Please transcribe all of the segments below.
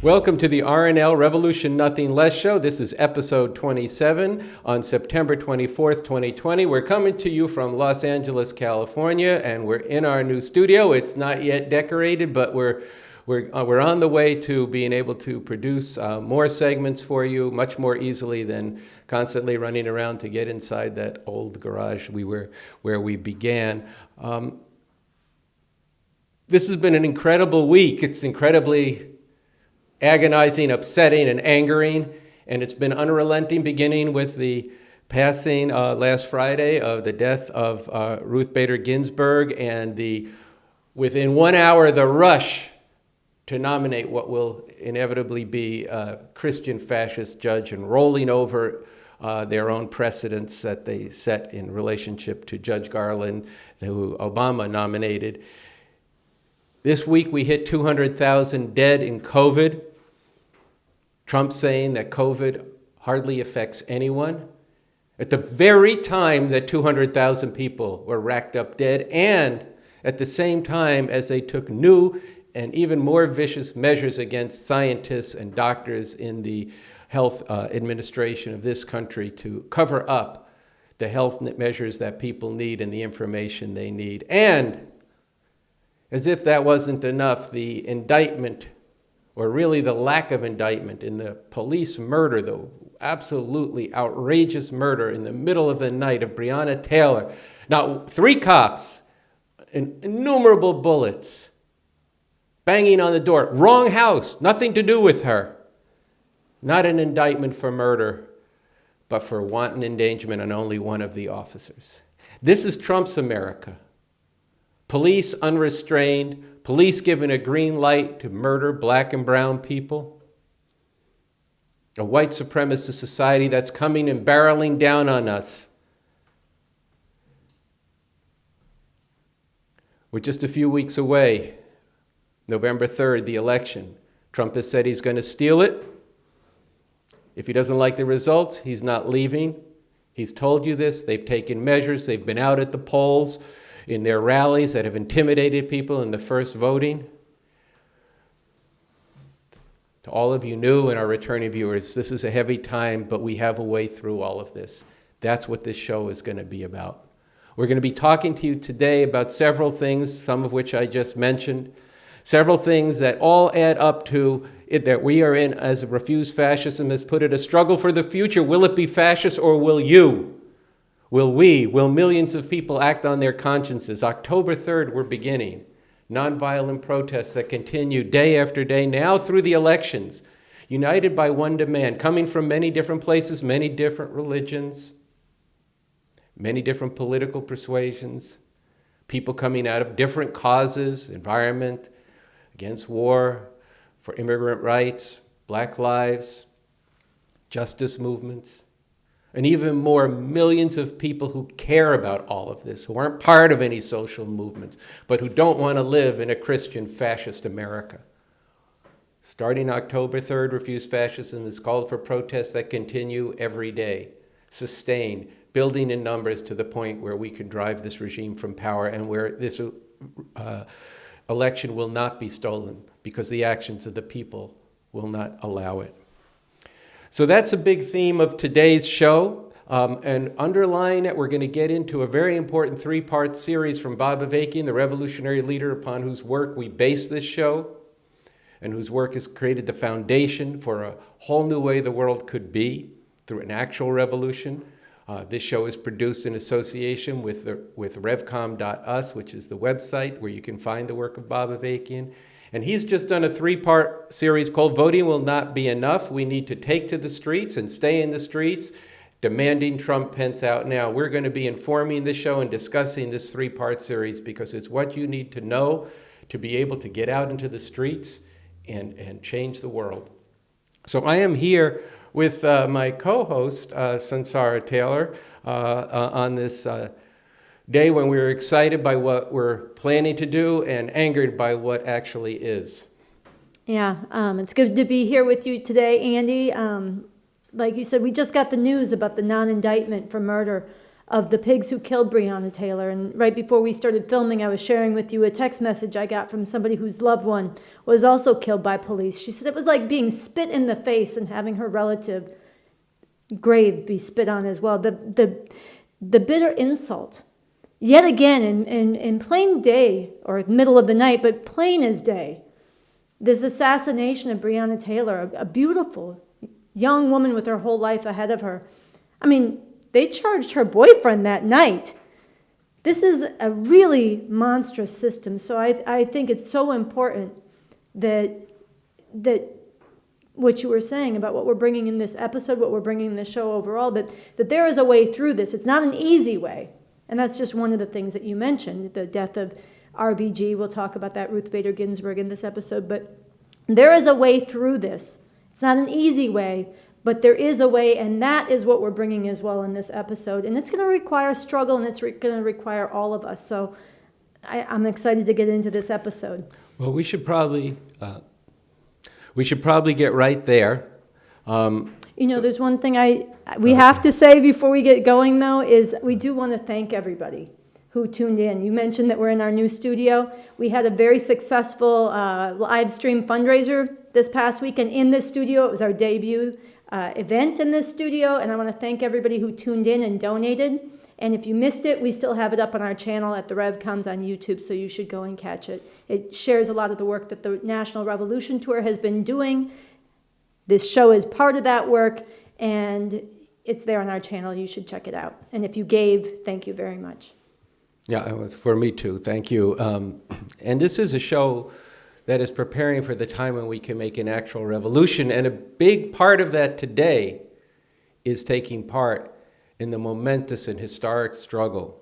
Welcome to the RNL Revolution Nothing Less show. This is episode 27 on September 24th, 2020. We're coming to you from Los Angeles, California, and we're in our new studio. It's not yet decorated, but we're on the way to being able to produce more segments for you much more easily than constantly running around to get inside that old garage where we began. This has been an incredible week. It's incredibly agonizing, upsetting, and angering, and it's been unrelenting, beginning with the passing last Friday of the death of Ruth Bader Ginsburg, and within 1 hour, the rush to nominate what will inevitably be a Christian fascist judge, and rolling over their own precedents that they set in relationship to Judge Garland, who Obama nominated. This week we hit 200,000 dead in COVID. Trump saying that COVID hardly affects anyone. At the very time that 200,000 people were racked up dead, and at the same time as they took new and even more vicious measures against scientists and doctors in the health administration of this country to cover up the health measures that people need and the information they need. And as if that wasn't enough, the indictment, or really the lack of indictment, in the police murder, the absolutely outrageous murder in the middle of the night of Breonna Taylor. Now, 3 cops, innumerable bullets, banging on the door, wrong house, nothing to do with her. Not an indictment for murder, but for wanton endangerment on only one of the officers. This is Trump's America. Police unrestrained, police given a green light to murder black and brown people. A white supremacist society that's coming and barreling down on us. We're just a few weeks away. November 3rd, the election. Trump has said he's going to steal it. If he doesn't like the results, he's not leaving. He's told you this. They've taken measures. They've been out at the polls in their rallies that have intimidated people in the first voting. To all of you new and our returning viewers, this is a heavy time, but we have a way through all of this. That's what this show is going to be about. We're going to be talking to you today about several things, some of which I just mentioned, several things that all add up to it that we are in as Refuse Fascism has put it, a struggle for the future. Will it be fascist or will you? Will millions of people act on their consciences? October 3rd, we're beginning. Nonviolent protests that continue day after day, now through the elections, united by one demand, coming from many different places, many different religions, many different political persuasions, people coming out of different causes, environment, against war, for immigrant rights, Black lives, justice movements. And even more, millions of people who care about all of this, who aren't part of any social movements, but who don't want to live in a Christian fascist America. Starting October 3rd, Refuse Fascism is called for protests that continue every day, sustained, building in numbers to the point where we can drive this regime from power and where this election will not be stolen because the actions of the people will not allow it. So that's a big theme of today's show. And underlying it, we're going to get into a very important 3-part series from Bob Avakian, the revolutionary leader upon whose work we base this show, and whose work has created the foundation for a whole new way the world could be through an actual revolution. This show is produced in association with revcom.us, which is the website where you can find the work of Bob Avakian. And he's just done a 3-part series called Voting Will Not Be Enough. We need to take to the streets and stay in the streets, demanding Trump PENCE out now. We're going to be informing the show and discussing this 3-part series because it's what you need to know to be able to get out into the streets and change the world. So I am here with my co-host, Sunsara Taylor, on this day when we were excited by what we're planning to do and angered by what actually is. Yeah, it's good to be here with you today, Andy. Like you said, we just got the news about the non-indictment for murder of the pigs who killed Breonna Taylor. And right before we started filming, I was sharing with you a text message I got from somebody whose loved one was also killed by police. She said it was like being spit in the face and having her relative grave be spit on as well. The bitter insult. Yet again, in plain day, or middle of the night, but plain as day, this assassination of Breonna Taylor, a beautiful young woman with her whole life ahead of her. I mean, they charged her boyfriend that night. This is a really monstrous system. So I think it's so important that what you were saying about what we're bringing in this episode, what we're bringing in the show overall, that there is a way through this. It's not an easy way. And that's just one of the things that you mentioned, the death of RBG. We'll talk about that, Ruth Bader Ginsburg, in this episode. But there is a way through this. It's not an easy way, but there is a way, and that is what we're bringing as well in this episode. And it's going to require struggle, and it's going to require all of us. So I'm excited to get into this episode. Well, we should probably get right there. There's one thing we have to say before we get going, though, is we do want to thank everybody who tuned in. You mentioned that we're in our new studio. We had a very successful live stream fundraiser this past week, and in this studio, it was our debut event in this studio, and I want to thank everybody who tuned in and donated. And if you missed it, we still have it up on our channel at The Rev Comes on YouTube, so you should go and catch it. It shares a lot of the work that the National Revolution Tour has been doing. This show is part of that work, and it's there on our channel. You should check it out. And if you gave, thank you very much. Yeah, for me too. Thank you. And this is a show that is preparing for the time when we can make an actual revolution. And a big part of that today is taking part in the momentous and historic struggle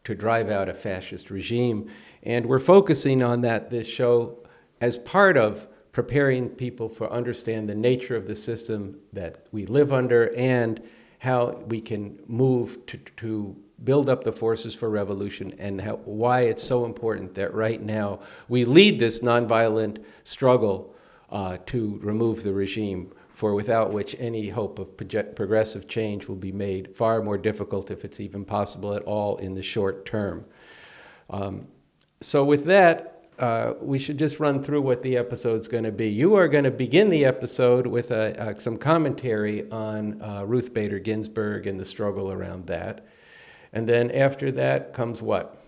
to drive out a fascist regime. And we're focusing on that, this show, as part of preparing people for understand the nature of the system that we live under and how we can move to build up the forces for revolution, and why it's so important that right now we lead this nonviolent struggle to remove the regime, for without which any hope of progressive change will be made far more difficult, if it's even possible at all, in the short term. So with that, we should just run through what the episode's going to be. You are going to begin the episode with some commentary on Ruth Bader Ginsburg and the struggle around that. And then after that comes what?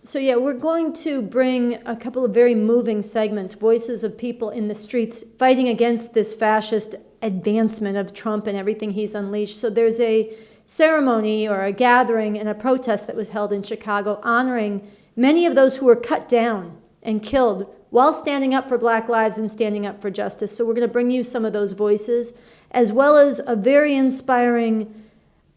So yeah, we're going to bring a couple of very moving segments, voices of people in the streets fighting against this fascist advancement of Trump and everything he's unleashed. So there's a ceremony or a gathering and a protest that was held in Chicago honoring many of those who were cut down and killed while standing up for Black lives and standing up for justice. So we're going to bring you some of those voices, as well as a very inspiring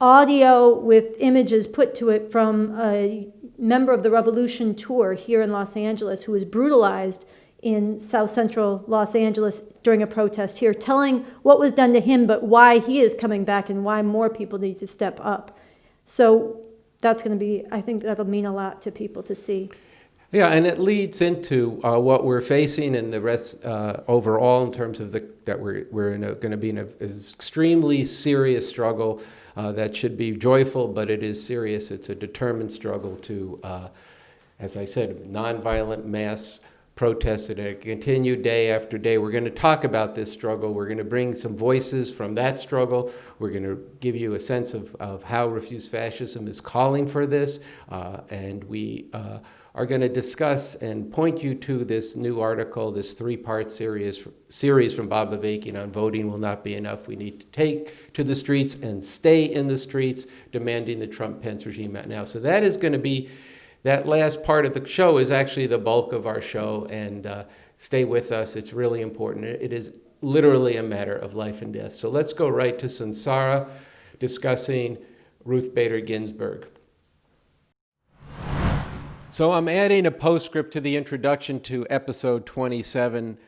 audio with images put to it from a member of the Revolution Tour here in Los Angeles who was brutalized in South Central Los Angeles during a protest here, telling what was done to him, but why he is coming back and why more people need to step up. So that's going to be, I think that'll mean a lot to people to see. Yeah, and it leads into what we're facing and the rest overall in terms of that we're going to be in an extremely serious struggle that should be joyful, but it is serious. It's a determined struggle to, as I said, nonviolent mass protests that continue day after day. We're going to talk about this struggle. We're going to bring some voices from that struggle. We're going to give you a sense of how Refuse Fascism is calling for this, and we are going to discuss and point you to this new article, this three-part series from Bob Avakian on voting will not be enough. We need to take to the streets and stay in the streets, demanding the Trump-Pence regime out now. So that is going to be, that last part of the show is actually the bulk of our show, and stay with us. It's really important. It is literally a matter of life and death. So let's go right to Sunsara discussing Ruth Bader Ginsburg. So I'm adding a postscript to the introduction to episode 27,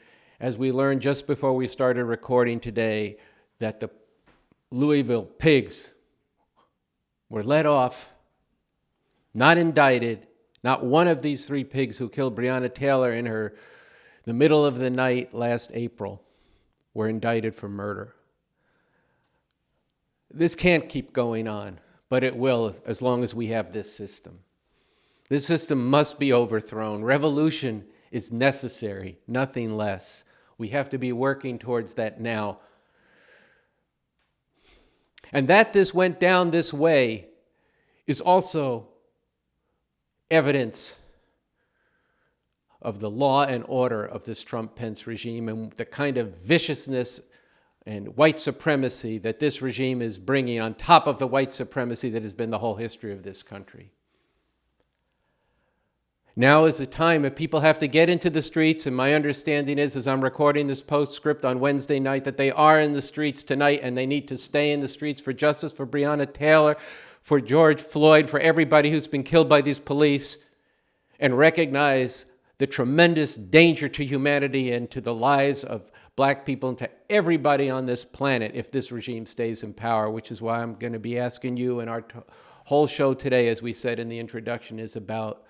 as we learned just before we started recording today that the Louisville pigs were let off, not indicted. Not one of these three pigs who killed Breonna Taylor in the middle of the night last April were indicted for murder. This can't keep going on. but it will as long as we have this system. This system must be overthrown. Revolution is necessary, nothing less. We have to be working towards that now. And that this went down this way is also evidence of the law and order of this Trump-Pence regime and the kind of viciousness and white supremacy that this regime is bringing on top of the white supremacy that has been the whole history of this country. Now is the time that people have to get into the streets, and my understanding is, as I'm recording this postscript on Wednesday night, that they are in the streets tonight, and they need to stay in the streets for justice for Breonna Taylor, for George Floyd, for everybody who's been killed by these police, and recognize the tremendous danger to humanity and to the lives of black people and to everybody on this planet if this regime stays in power, which is why I'm going to be asking you, and our whole show today, as we said in the introduction, is about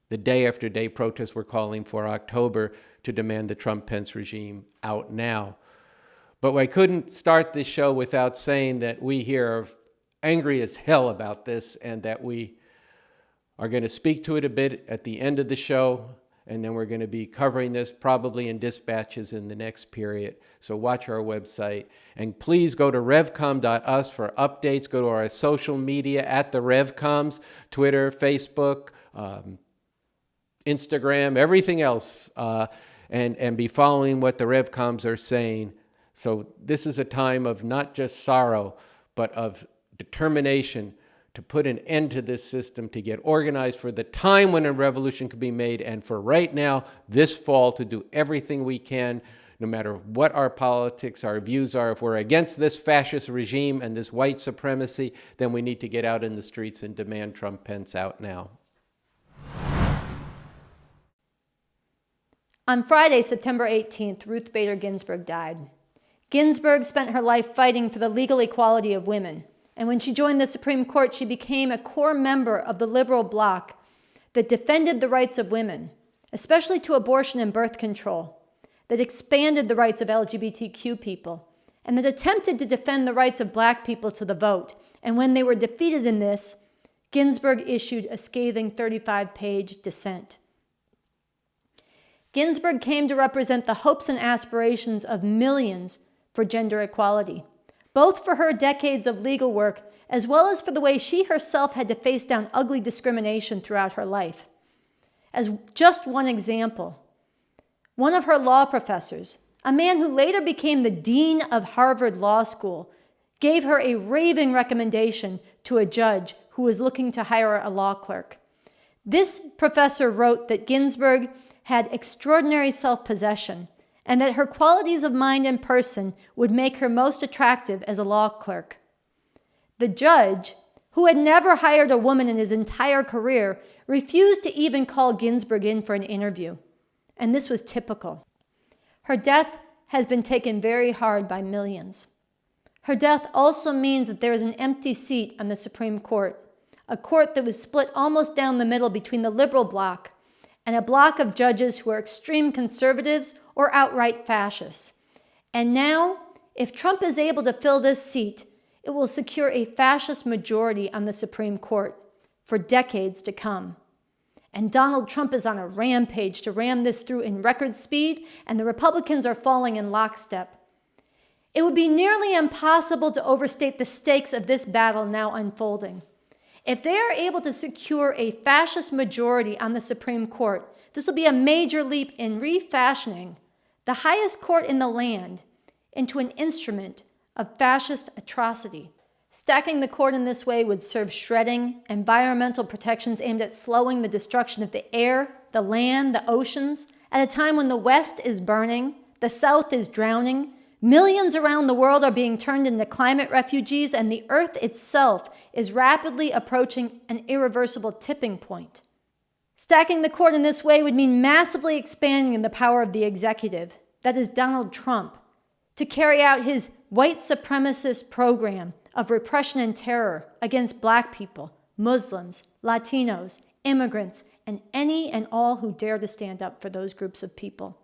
the day after day protests we're calling for October to demand the Trump-Pence regime out now. But I couldn't start this show without saying that we here are angry as hell about this, and that we are going to speak to it a bit at the end of the show, and then we're going to be covering this probably in dispatches in the next period. So watch our website, and please go to revcom.us for updates. Go to our social media at the Revcoms, Twitter, Facebook, Instagram, everything else, and be following what the Revcoms are saying. So this is a time of not just sorrow, but of determination to put an end to this system, to get organized for the time when a revolution could be made, and for right now, this fall, to do everything we can, no matter what our politics, our views are. If we're against this fascist regime and this white supremacy, then we need to get out in the streets and demand Trump-Pence out now. On Friday, September 18th, Ruth Bader Ginsburg died. Ginsburg spent her life fighting for the legal equality of women, and when she joined the Supreme Court, she became a core member of the liberal bloc that defended the rights of women, especially to abortion and birth control, that expanded the rights of LGBTQ people, and that attempted to defend the rights of black people to the vote. And when they were defeated in this, Ginsburg issued a scathing 35-page dissent. Ginsburg came to represent the hopes and aspirations of millions for gender equality, both for her decades of legal work as well as for the way she herself had to face down ugly discrimination throughout her life. As just one example, one of her law professors, a man who later became the dean of Harvard Law School, gave her a raving recommendation to a judge who was looking to hire a law clerk. This professor wrote that Ginsburg had extraordinary self-possession, and that her qualities of mind and person would make her most attractive as a law clerk. The judge, who had never hired a woman in his entire career, refused to even call Ginsburg in for an interview, and this was typical. Her death has been taken very hard by millions. Her death also means that there is an empty seat on the Supreme Court, a court that was split almost down the middle between the liberal bloc and a bloc of judges who are extreme conservatives or outright fascists. And now, if Trump is able to fill this seat, it will secure a fascist majority on the Supreme Court for decades to come. And Donald Trump is on a rampage to ram this through in record speed, and the Republicans are falling in lockstep. It would be nearly impossible to overstate the stakes of this battle now unfolding. If they are able to secure a fascist majority on the Supreme Court, this will be a major leap in refashioning the highest court in the land into an instrument of fascist atrocity. Stacking the court in this way would serve shredding environmental protections aimed at slowing the destruction of the air, the land, the oceans, at a time when the West is burning, the South is drowning, millions around the world are being turned into climate refugees, and the Earth itself is rapidly approaching an irreversible tipping point. Stacking the court in this way would mean massively expanding the power of the executive, that is Donald Trump, to carry out his white supremacist program of repression and terror against black people, Muslims, Latinos, immigrants, and any and all who dare to stand up for those groups of people.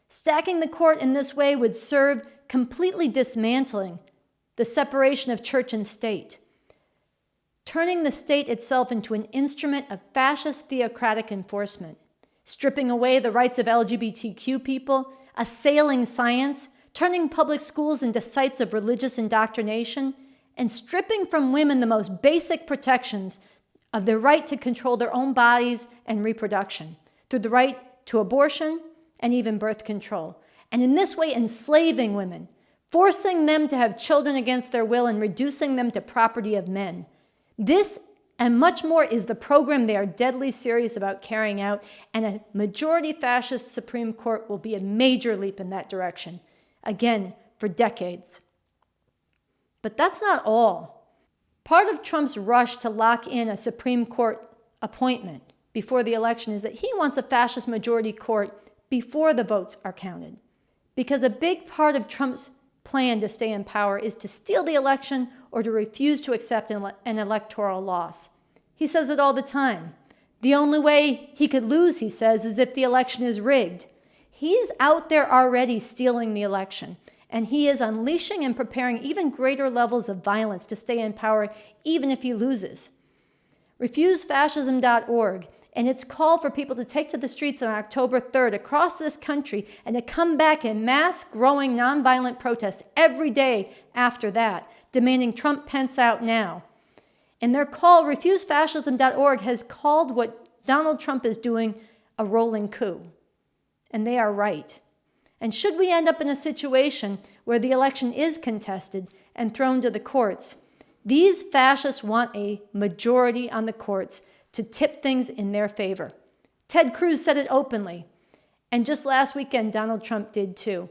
Stacking the court in this way would serve completely dismantling the separation of church and state, turning the state itself into an instrument of fascist theocratic enforcement, stripping away the rights of LGBTQ people, assailing science, turning public schools into sites of religious indoctrination, and stripping from women the most basic protections of their right to control their own bodies and reproduction, through the right to abortion and even birth control. And in this way, enslaving women, forcing them to have children against their will and reducing them to property of men. This and much more is the program they are deadly serious about carrying out, and a majority fascist Supreme Court will be a major leap in that direction, again, for decades. But that's not all. Part of Trump's rush to lock in a Supreme Court appointment before the election is that he wants a fascist majority court before the votes are counted. Because a big part of Trump's plan to stay in power is to steal the election or to refuse to accept an electoral loss. He says it all the time. The only way he could lose, he says, is if the election is rigged. He's out there already stealing the election, and he is unleashing and preparing even greater levels of violence to stay in power, even if he loses. RefuseFascism.org and its call for people to take to the streets on October 3rd across this country and to come back in mass, growing nonviolent protests every day after that, demanding Trump Pence out now. In their call, RefuseFascism.org has called what Donald Trump is doing a rolling coup. And they are right. And should we end up in a situation where the election is contested and thrown to the courts, these fascists want a majority on the courts to tip things in their favor. Ted Cruz said it openly. And just last weekend, Donald Trump did too.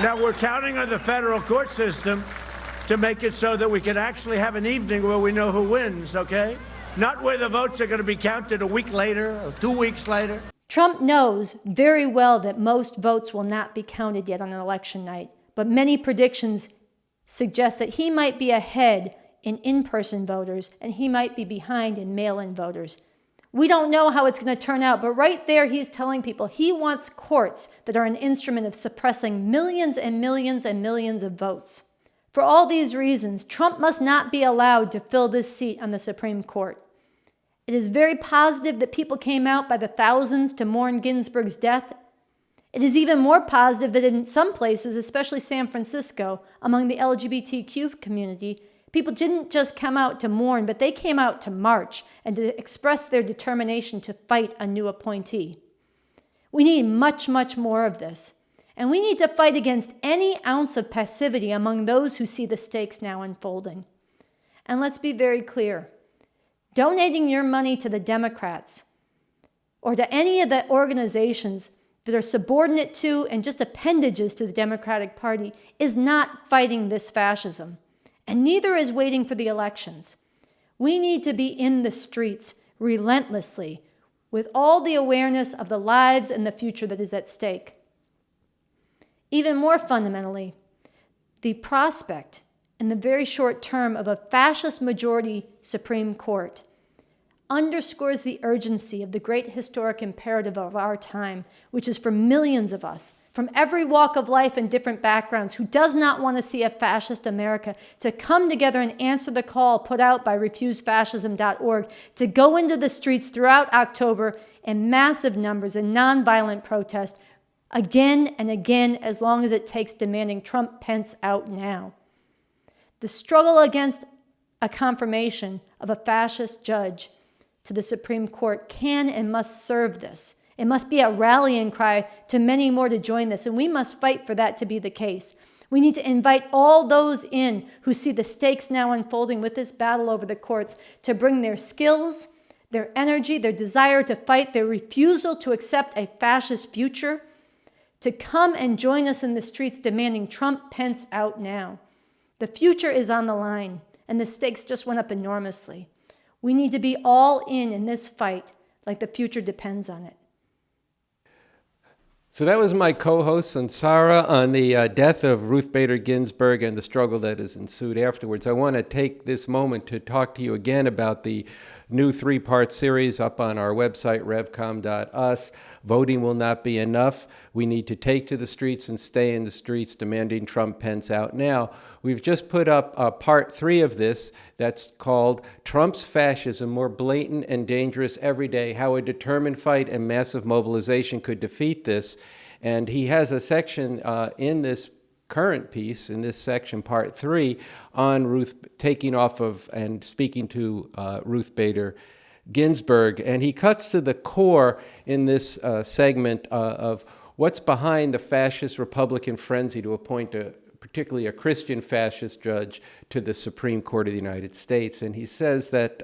Now we're counting on the federal court system to make it so that we can actually have an evening where we know who wins, okay? Not where the votes are going to be counted a week later or 2 weeks later. Trump knows very well that most votes will not be counted yet on an election night, but many predictions suggest that he might be ahead in-person voters and he might be behind in mail-in voters. We don't know how it's going to turn out, but right there he's telling people he wants courts that are an instrument of suppressing millions and millions and millions of votes. For all these reasons, Trump must not be allowed to fill this seat on the Supreme Court. It is very positive that people came out by the thousands to mourn Ginsburg's death. It is even more positive that in some places, especially San Francisco, among the LGBTQ community, people didn't just come out to mourn, but they came out to march and to express their determination to fight a new appointee. We need much, much more of this. And we need to fight against any ounce of passivity among those who see the stakes now unfolding. And let's be very clear. Donating your money to the Democrats or to any of the organizations that are subordinate to and just appendages to the Democratic Party is not fighting this fascism. And neither is waiting for the elections. We need to be in the streets relentlessly with all the awareness of the lives and the future that is at stake. Even more fundamentally, the prospect in the very short term of a fascist majority Supreme Court underscores the urgency of the great historic imperative of our time, which is for millions of us, from every walk of life and different backgrounds, who does not want to see a fascist America, to come together and answer the call put out by RefuseFascism.org to go into the streets throughout October in massive numbers in nonviolent protest, again and again, as long as it takes, demanding Trump Pence out now. The struggle against a confirmation of a fascist judge to the Supreme Court can and must serve this. It must be a rallying cry to many more to join this, and we must fight for that to be the case. We need to invite all those in who see the stakes now unfolding with this battle over the courts to bring their skills, their energy, their desire to fight, their refusal to accept a fascist future, to come and join us in the streets demanding Trump Pence out now. The future is on the line, and the stakes just went up enormously. We need to be all in this fight like the future depends on it. So that was my co-host, Sunsara, on the death of Ruth Bader Ginsburg and the struggle that has ensued afterwards. I want to take this moment to talk to you again about the new 3-part series up on our website, revcom.us. Voting will not be enough. We need to take to the streets and stay in the streets demanding Trump Pence out now. We've just put up part 3 of this that's called Trump's Fascism, More Blatant and Dangerous Every Day, How a Determined Fight and Massive Mobilization Could Defeat This. And he has a section in this current piece, in this section, part 3, on Ruth, taking off of and speaking to Ruth Bader Ginsburg. And he cuts to the core in this segment of what's behind the fascist Republican frenzy to appoint particularly a Christian fascist judge to the Supreme Court of the United States. And he says that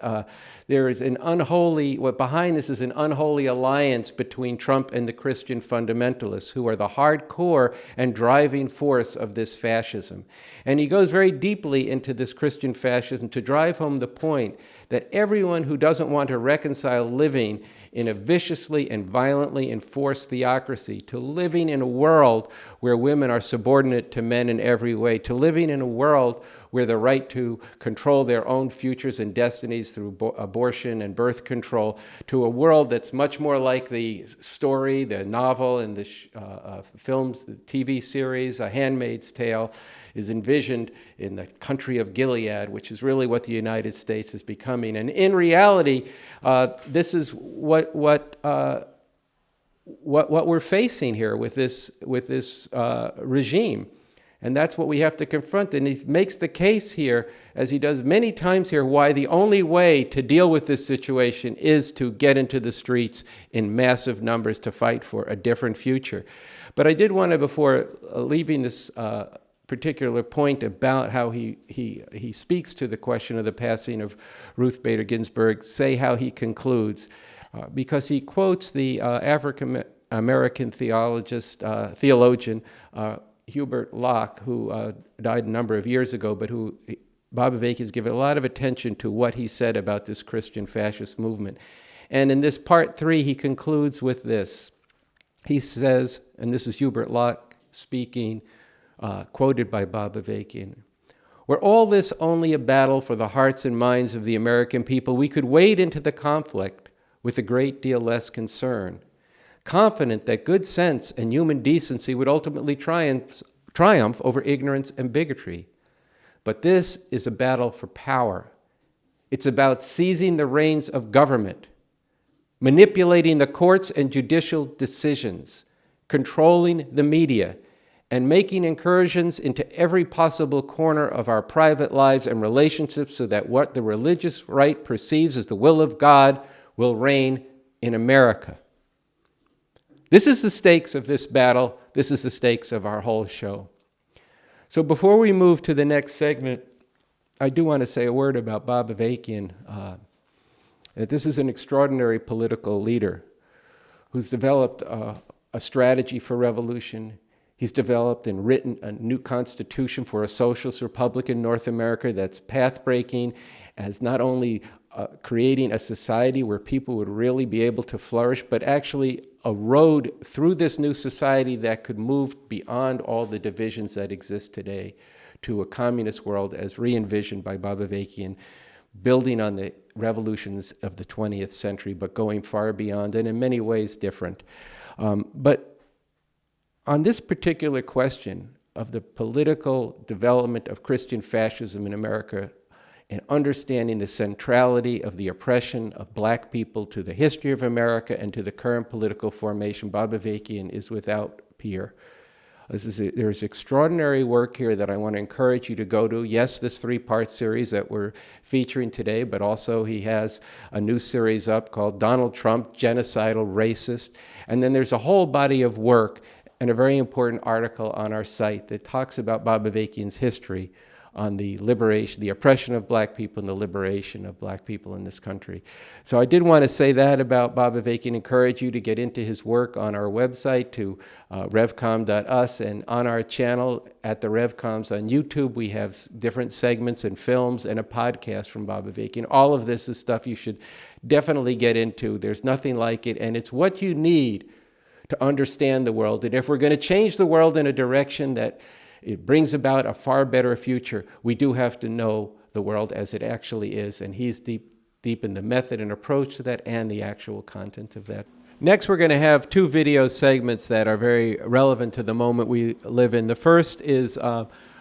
there is what behind this is an unholy alliance between Trump and the Christian fundamentalists, who are the hardcore and driving force of this fascism. And he goes very deeply into this Christian fascism to drive home the point that everyone who doesn't want to reconcile living in a viciously and violently enforced theocracy, to living in a world where women are subordinate to men in every way, to living in a world where the right to control their own futures and destinies through abortion and birth control, to a world that's much more like the story, the novel, and the films, the TV series, A Handmaid's Tale, is envisioned in the country of Gilead, which is really what the United States is becoming. And in reality, this is what we're facing here with this regime. And that's what we have to confront. And he makes the case here, as he does many times here, why the only way to deal with this situation is to get into the streets in massive numbers to fight for a different future. But I did want to, before leaving this particular point about how he speaks to the question of the passing of Ruth Bader Ginsburg, say how he concludes, because he quotes the African-American theologian, Hubert Locke, who died a number of years ago, but who Bob Avakian has given a lot of attention to what he said about this Christian fascist movement. And in this part 3, he concludes with this. He says, and this is Hubert Locke speaking, quoted by Bob Avakian, "Were all this only a battle for the hearts and minds of the American people, we could wade into the conflict with a great deal less concern, confident that good sense and human decency would ultimately triumph over ignorance and bigotry. But this is a battle for power. It's about seizing the reins of government, manipulating the courts and judicial decisions, controlling the media, and making incursions into every possible corner of our private lives and relationships so that what the religious right perceives as the will of God will reign in America." This is the stakes of this battle. This is the stakes of our whole show. So before we move to the next segment, I do want to say a word about Bob Avakian, that this is an extraordinary political leader who's developed a strategy for revolution. He's developed and written a new constitution for a socialist republic in North America that's path-breaking, as not only creating a society where people would really be able to flourish, but actually a road through this new society that could move beyond all the divisions that exist today to a communist world as re-envisioned by Bob Avakian, building on the revolutions of the 20th century, but going far beyond and in many ways different. But on this particular question of the political development of Christian fascism in America, and understanding the centrality of the oppression of black people to the history of America and to the current political formation, Bob Avakian is without peer. There's extraordinary work here that I want to encourage you to go to. Yes, this 3-part series that we're featuring today, but also he has a new series up called Donald Trump, Genocidal Racist. And then there's a whole body of work and a very important article on our site that talks about Bob Avakian's history on the liberation, the oppression of black people and the liberation of black people in this country. So I did want to say that about Bob Avakian, encourage you to get into his work on our website to revcom.us, and on our channel at the Revcoms on YouTube, we have different segments and films and a podcast from Bob Avakian. All of this is stuff you should definitely get into. There's nothing like it, and it's what you need to understand the world. And if we're going to change the world in a direction that it brings about a far better future, we do have to know the world as it actually is, and he's deep in the method and approach to that and the actual content of that. Next, we're going to have two video segments that are very relevant to the moment we live in. The first is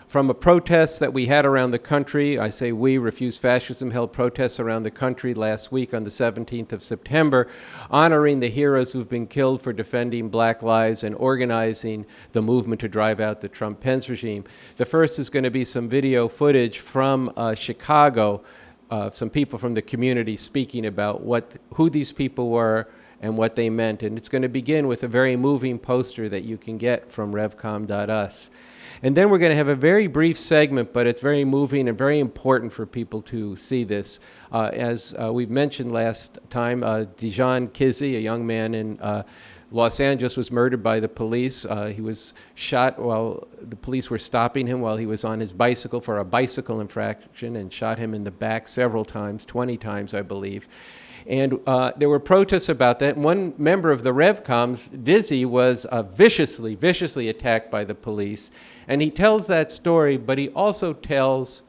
from a protest that we had around the country. I say we, Refuse Fascism, held protests around the country last week on the 17th of September, honoring the heroes who've been killed for defending black lives and organizing the movement to drive out the Trump-Pence regime. The first is going to be some video footage from Chicago, some people from the community speaking about who these people were and what they meant. And it's going to begin with a very moving poster that you can get from revcom.us. And then we're going to have a very brief segment, but it's very moving and very important for people to see this. As we've mentioned last time, Dijon Kizzee, a young man in Los Angeles, was murdered by the police. He was shot while the police were stopping him while he was on his bicycle for a bicycle infraction and shot him in the back several times, 20 times, I believe. And there were protests about that. One member of the Revcoms, Dizzy, was viciously attacked by the police. And he tells that story, but he also tells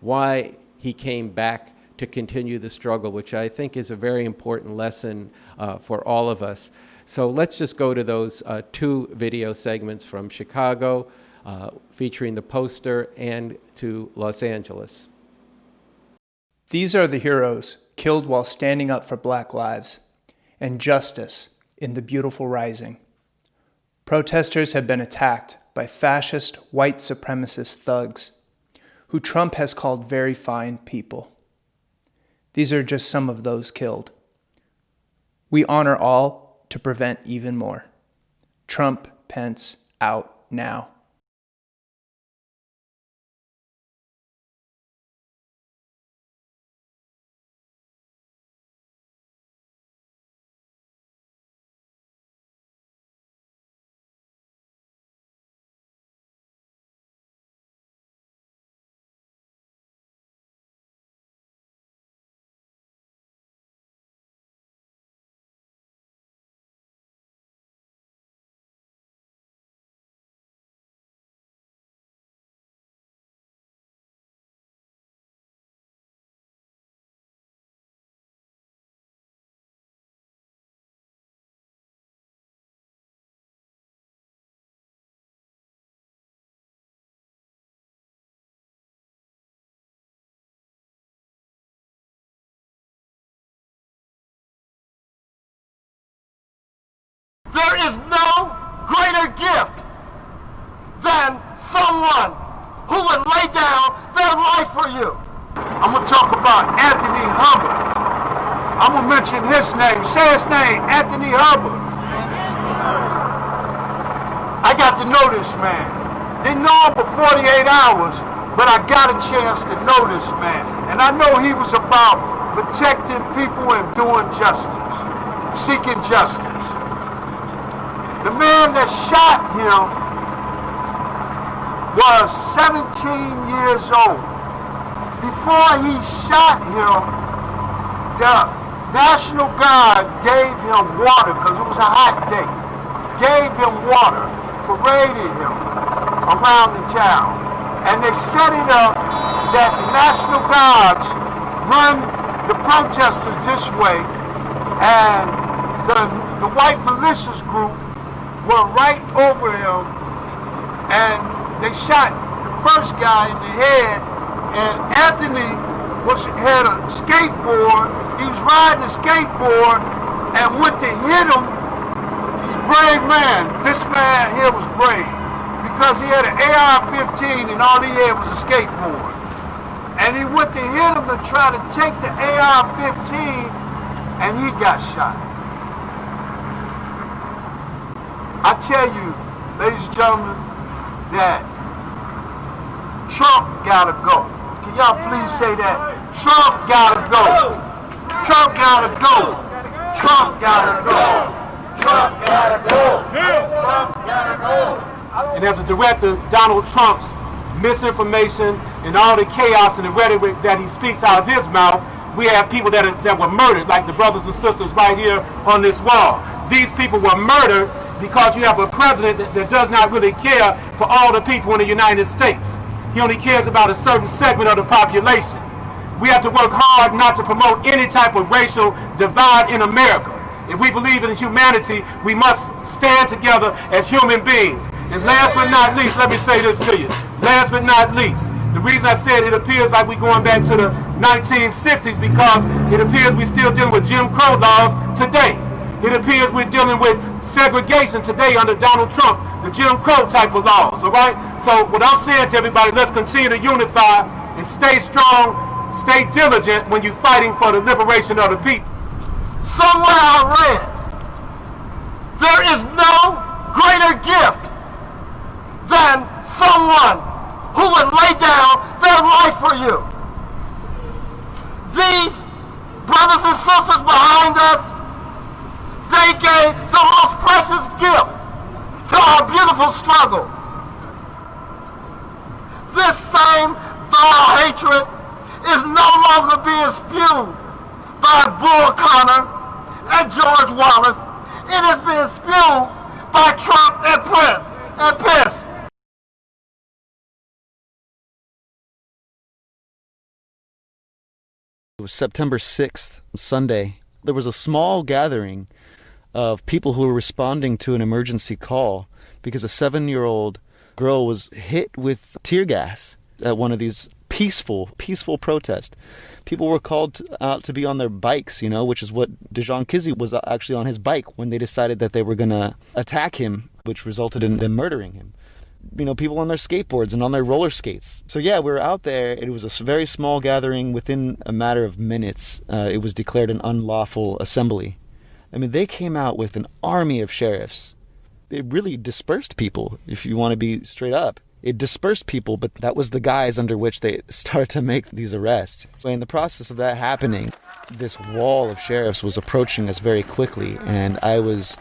why he came back to continue the struggle, which I think is a very important lesson for all of us. So let's just go to those two video segments from Chicago, featuring the poster, and to Los Angeles. These are the heroes killed while standing up for black lives and justice in the beautiful rising. Protesters have been attacked by fascist white supremacist thugs who Trump has called very fine people. These are just some of those killed. We honor all to prevent even more. Trump, Pence, out now. There is no greater gift than someone who would lay down their life for you. I'm going to talk about Anthony Hubbard. I'm going to mention his name. Say his name, Anthony Hubbard. I got to know this man. Didn't know him for 48 hours, but I got a chance to know this man. And I know he was about protecting people and doing justice, seeking justice. The man that shot him was 17 years old. Before he shot him, the National Guard gave him water because it was a hot day. Gave him water, paraded him around the town. And they set it up that the National Guards run the protesters this way, and the white militias group were right over him, and they shot the first guy in the head, and Anthony had a skateboard. He was riding a skateboard and went to hit him. He's a brave man. This man here was brave because he had an AR-15 and all he had was a skateboard. And he went to hit him to try to take the AR-15, and he got shot. I tell you, ladies and gentlemen, that Trump gotta go. Can y'all please say that? Trump gotta go. Trump gotta go. Trump gotta go. Trump gotta go. Trump gotta go. And as a direct of Donald Trump's misinformation and all the chaos and the rhetoric that he speaks out of his mouth, we have people that were murdered, like the brothers and sisters right here on this wall. These people were murdered because you have a president that does not really care for all the people in the United States. He only cares about a certain segment of the population. We have to work hard not to promote any type of racial divide in America. If we believe in humanity, we must stand together as human beings. And last but not least, let me say this to you. Last but not least, the reason I said it appears like we're going back to the 1960s because it appears we're still dealing with Jim Crow laws today. It appears we're dealing with segregation today under Donald Trump, the Jim Crow type of laws, all right? So what I'm saying to everybody, let's continue to unify and stay strong, stay diligent when you're fighting for the liberation of the people. Somewhere I read, there is no greater gift than someone who would lay down their life for you. These brothers and sisters behind us, they gave the most precious gift to our beautiful struggle. This same vile hatred is no longer being spewed by Bull Connor and George Wallace. It is being spewed by Trump and PENCE. It was September 6th, Sunday. There was a small gathering of people who were responding to an emergency call because a 7-year-old girl was hit with tear gas at one of these peaceful protests. People were called out to be on their bikes, which is what Dijon Kizzee was actually on his bike when they decided that they were going to attack him, which resulted in them murdering him. People on their skateboards and on their roller skates. So yeah, we were out there. It was a very small gathering. Within a matter of minutes, it was declared an unlawful assembly. They came out with an army of sheriffs. It really dispersed people, if you want to be straight up. It dispersed people, but that was the guise under which they started to make these arrests. So in the process of that happening, this wall of sheriffs was approaching us very quickly, and I was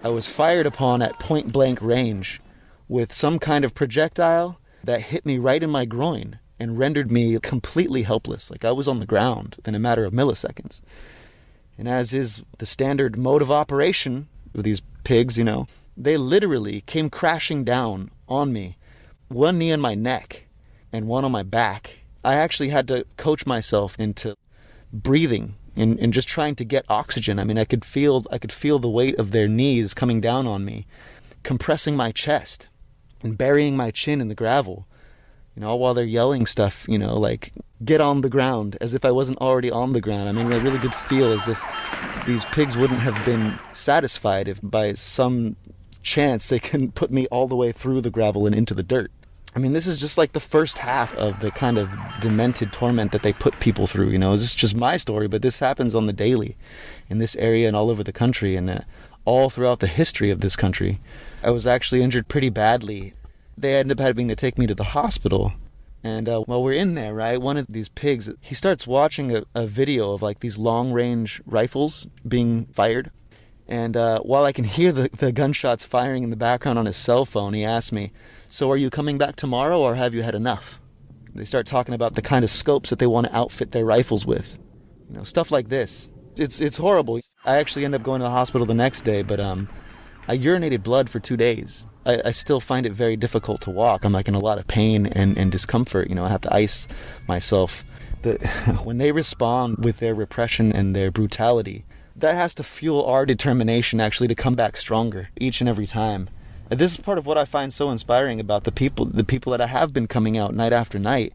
fired upon at point blank range with some kind of projectile that hit me right in my groin and rendered me completely helpless. Like I was on the ground in a matter of milliseconds. And as is the standard mode of operation with these pigs, they literally came crashing down on me. One knee on my neck and one on my back. I actually had to coach myself into breathing and just trying to get oxygen. I could feel the weight of their knees coming down on me, compressing my chest and burying my chin in the gravel. All while they're yelling stuff, like get on the ground, as if I wasn't already on the ground. I really did feel as if these pigs wouldn't have been satisfied if by some chance they can put me all the way through the gravel and into the dirt. This is just like the first half of the kind of demented torment that they put people through. This is just my story, but this happens on the daily in this area and all over the country and all throughout the history of this country. I was actually injured pretty badly. They ended up having to take me to the hospital. And while we're in there, right, one of these pigs, he starts watching a video of like these long-range rifles being fired. And while I can hear the gunshots firing in the background on his cell phone, he asked me, "So are you coming back tomorrow or have you had enough?" They start talking about the kind of scopes that they want to outfit their rifles with. Stuff like this. It's horrible. I actually end up going to the hospital the next day, but I urinated blood for 2 days. I still find it very difficult to walk. I'm like in a lot of pain and discomfort. I have to ice myself. When they respond with their repression and their brutality, that has to fuel our determination actually to come back stronger each and every time. And this is part of what I find so inspiring about the people that have been coming out night after night.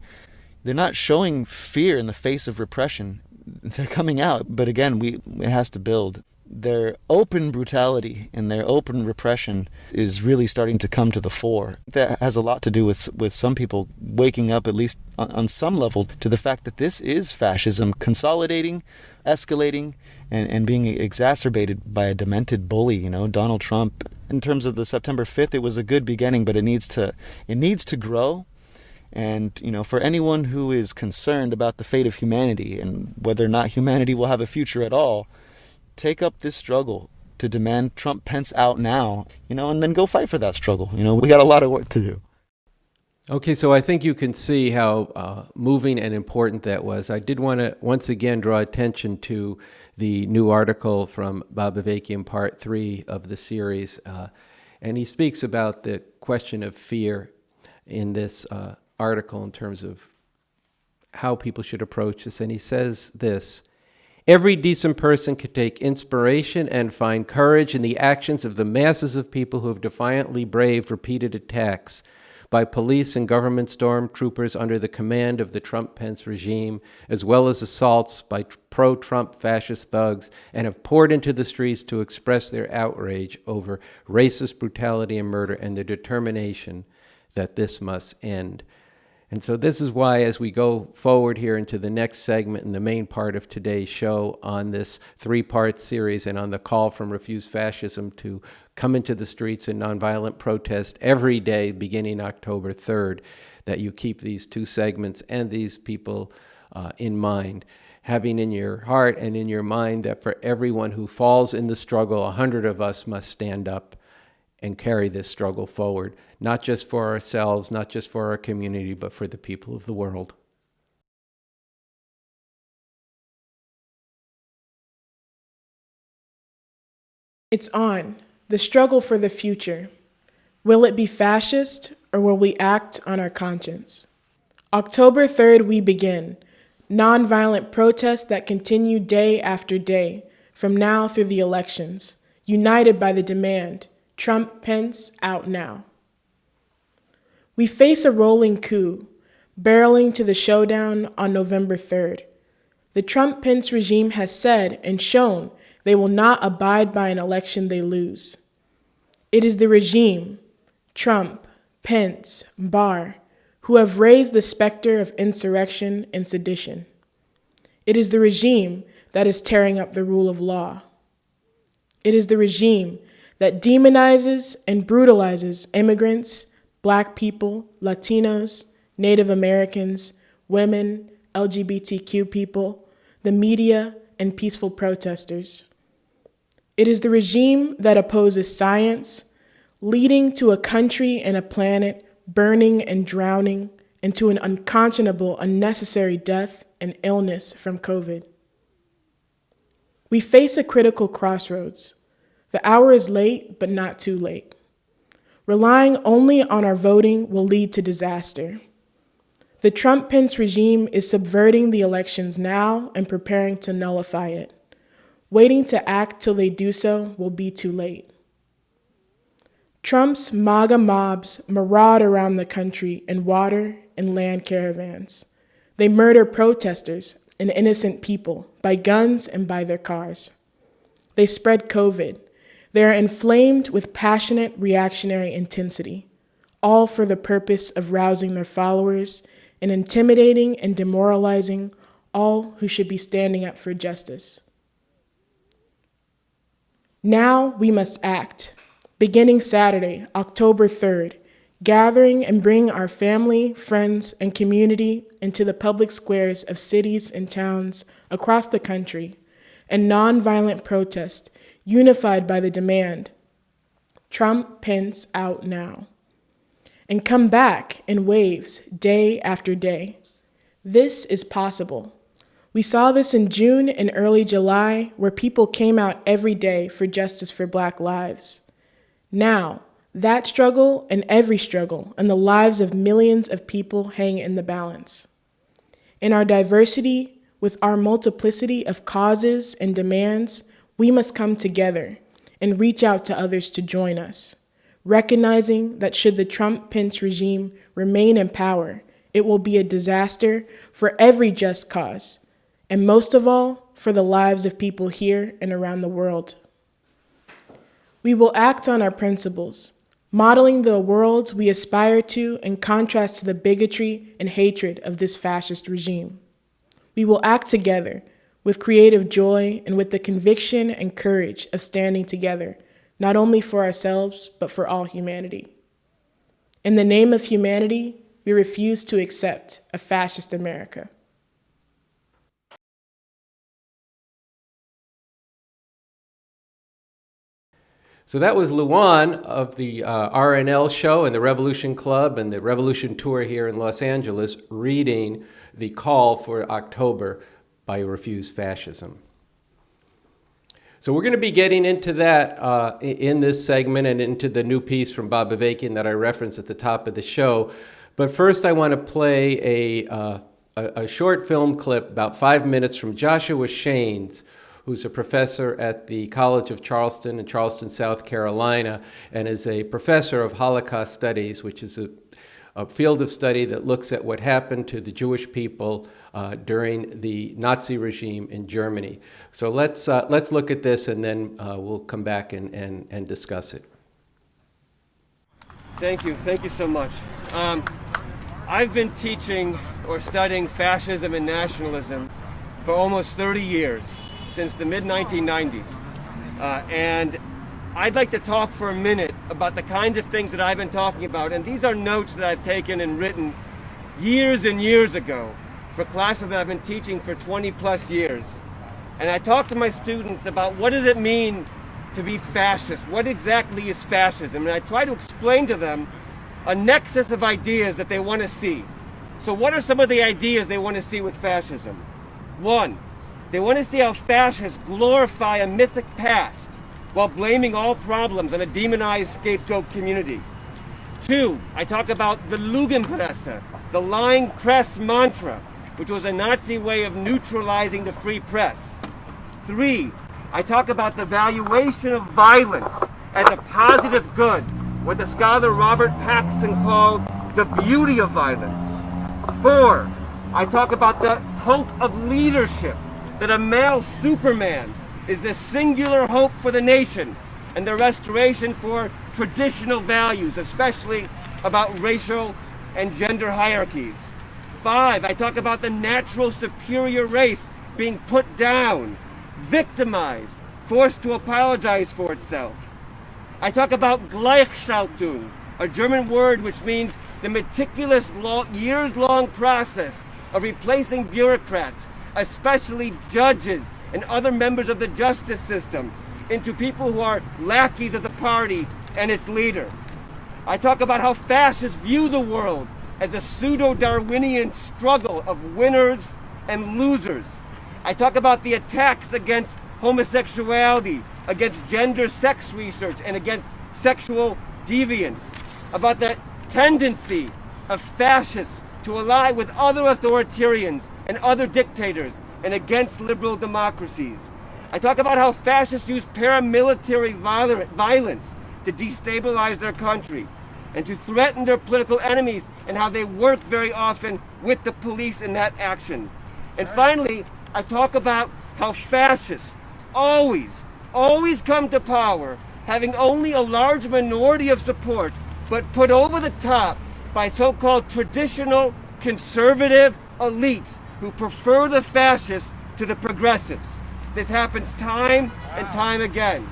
They're not showing fear in the face of repression. They're coming out, but again, it has to build. Their open brutality and their open repression is really starting to come to the fore. That has a lot to do with some people waking up, at least on some level, to the fact that this is fascism consolidating, escalating, and being exacerbated by a demented bully, Donald Trump. In terms of the September 5th, it was a good beginning, but it needs to grow. And, for anyone who is concerned about the fate of humanity and whether or not humanity will have a future at all, take up this struggle to demand Trump Pence out now, and then go fight for that struggle. We got a lot of work to do. Okay, so I think you can see how moving and important that was. I did want to once again draw attention to the new article from Bob Avakian, part 3 of the series. And he speaks about the question of fear in this article in terms of how people should approach this. And he says this: every decent person can take inspiration and find courage in the actions of the masses of people who have defiantly braved repeated attacks by police and government stormtroopers under the command of the Trump-Pence regime, as well as assaults by pro-Trump fascist thugs, and have poured into the streets to express their outrage over racist brutality and murder and their determination that this must end. And so this is why, as we go forward here into the next segment and the main part of today's show on this three-part series and on the call from Refuse Fascism to come into the streets in nonviolent protest every day beginning October 3rd, that you keep these two segments and these people in mind, having in your heart and in your mind that for everyone who falls in the struggle, 100 of us must stand up and carry this struggle forward, not just for ourselves, not just for our community, but for the people of the world. It's on. The struggle for the future. Will it be fascist, or will we act on our conscience? October 3rd, we begin. Nonviolent protests that continue day after day, from now through the elections, united by the demand, Trump-Pence out now. We face a rolling coup, barreling to the showdown on November 3rd. The Trump-Pence regime has said and shown they will not abide by an election they lose. It is the regime, Trump, Pence, Barr, who have raised the specter of insurrection and sedition. It is the regime that is tearing up the rule of law. It is the regime that demonizes and brutalizes immigrants, Black people, Latinos, Native Americans, women, LGBTQ people, the media, and peaceful protesters. It is the regime that opposes science, leading to a country and a planet burning and drowning, and to an unconscionable, unnecessary death and illness from COVID. We face a critical crossroads. The hour is late, but not too late. Relying only on our voting will lead to disaster. The Trump-Pence regime is subverting the elections now and preparing to nullify it. Waiting to act till they do so will be too late. Trump's MAGA mobs maraud around the country in water and land caravans. They murder protesters and innocent people by guns and by their cars. They spread COVID. They are inflamed with passionate reactionary intensity, all for the purpose of rousing their followers and intimidating and demoralizing all who should be standing up for justice. Now we must act. Beginning Saturday, October 3rd, gathering and bring our family, friends, and community into the public squares of cities and towns across the country, and nonviolent protest unified by the demand, Trump-Pence out now, and come back in waves day after day. This is possible. We saw this in June and early July, where people came out every day for justice for Black lives. Now, that struggle and every struggle and the lives of millions of people hang in the balance. In our diversity, with our multiplicity of causes and demands, we must come together and reach out to others to join us, recognizing that should the Trump-Pence regime remain in power, it will be a disaster for every just cause, and most of all, for the lives of people here and around the world. We will act on our principles, modeling the worlds we aspire to in contrast to the bigotry and hatred of this fascist regime. We will act together with creative joy and with the conviction and courage of standing together, not only for ourselves, but for all humanity. In the name of humanity, we refuse to accept a fascist America. So that was Luan of the RNL show and the Revolution Club and the Revolution Tour here in Los Angeles reading the call for October by Refuse Fascism. So we're going to be getting into that in this segment and into the new piece from Bob Avakian that I referenced at the top of the show. But first I want to play a a short film clip, about 5 minutes, from Joshua Shanes, who's a professor at the College of Charleston in Charleston, South Carolina, and is a professor of Holocaust studies, which is a field of study that looks at what happened to the Jewish people during the Nazi regime in Germany. So let's look at this, and then we'll come back and discuss it. Thank you so much. I've been teaching or studying fascism and nationalism for almost 30 years, since the mid-1990s. And I'd like to talk for a minute about the kinds of things that I've been talking about. And these are notes that I've taken and written years and years ago for classes that I've been teaching for 20 plus years. And I talk to my students about what does it mean to be fascist? What exactly is fascism? And I try to explain to them a nexus of ideas that they want to see. So what are some of the ideas they want to see with fascism? One, they want to see how fascists glorify a mythic past while blaming all problems on a demonized scapegoat community. Two, I talk about the Lügenpresse, the lying press mantra, which was a Nazi way of neutralizing the free press. Three, I talk about the valuation of violence as a positive good, what the scholar Robert Paxton called the beauty of violence. Four, I talk about the hope of leadership, that a male Superman is the singular hope for the nation and the restoration for traditional values, especially about racial and gender hierarchies. Five, I talk about the natural superior race being put down, victimized, forced to apologize for itself. I talk about Gleichschaltung, a German word which means the meticulous, years-long process of replacing bureaucrats, especially judges and other members of the justice system, into people who are lackeys of the party and its leader. I talk about how fascists view the world as a pseudo-Darwinian struggle of winners and losers. I talk about the attacks against homosexuality, against gender sex research, and against sexual deviance, about the tendency of fascists to ally with other authoritarians and other dictators and against liberal democracies. I talk about how fascists use paramilitary violence to destabilize their country and to threaten their political enemies, and how they work very often with the police in that action. And finally, I talk about how fascists always come to power having only a large minority of support, but put over the top by so-called traditional conservative elites who prefer the fascists to the progressives. This happens time and time again.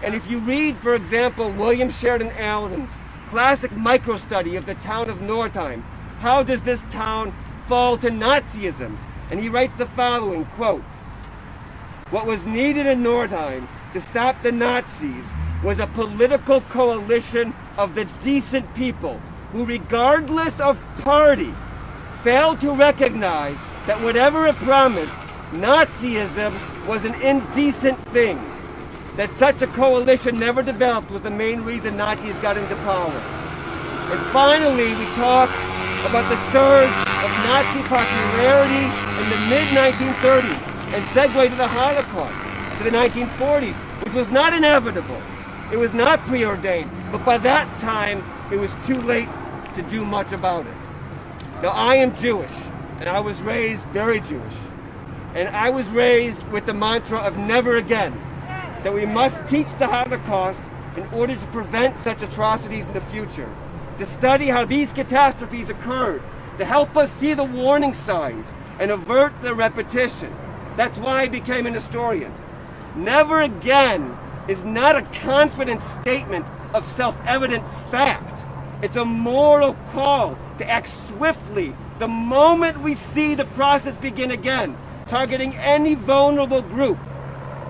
And if you read, for example, William Sheridan Allen's classic microstudy of the town of Nordheim, how does this town fall to Nazism? And he writes the following, quote, "What was needed in Nordheim to stop the Nazis was a political coalition of the decent people who, regardless of party, failed to recognize that whatever it promised, Nazism was an indecent thing. That such a coalition never developed was the main reason Nazis got into power." And finally, we talk about the surge of Nazi popularity in the mid-1930s and segue to the Holocaust, to the 1940s, which was not inevitable. It was not preordained, but by that time, it was too late to do much about it. Now, I am Jewish, and I was raised very Jewish. And I was raised with the mantra of never again, that we must teach the Holocaust in order to prevent such atrocities in the future, to study how these catastrophes occurred, to help us see the warning signs and avert their repetition. That's why I became an historian. Never again is not a confident statement of self-evident fact. It's a moral call to act swiftly the moment we see the process begin again, targeting any vulnerable group.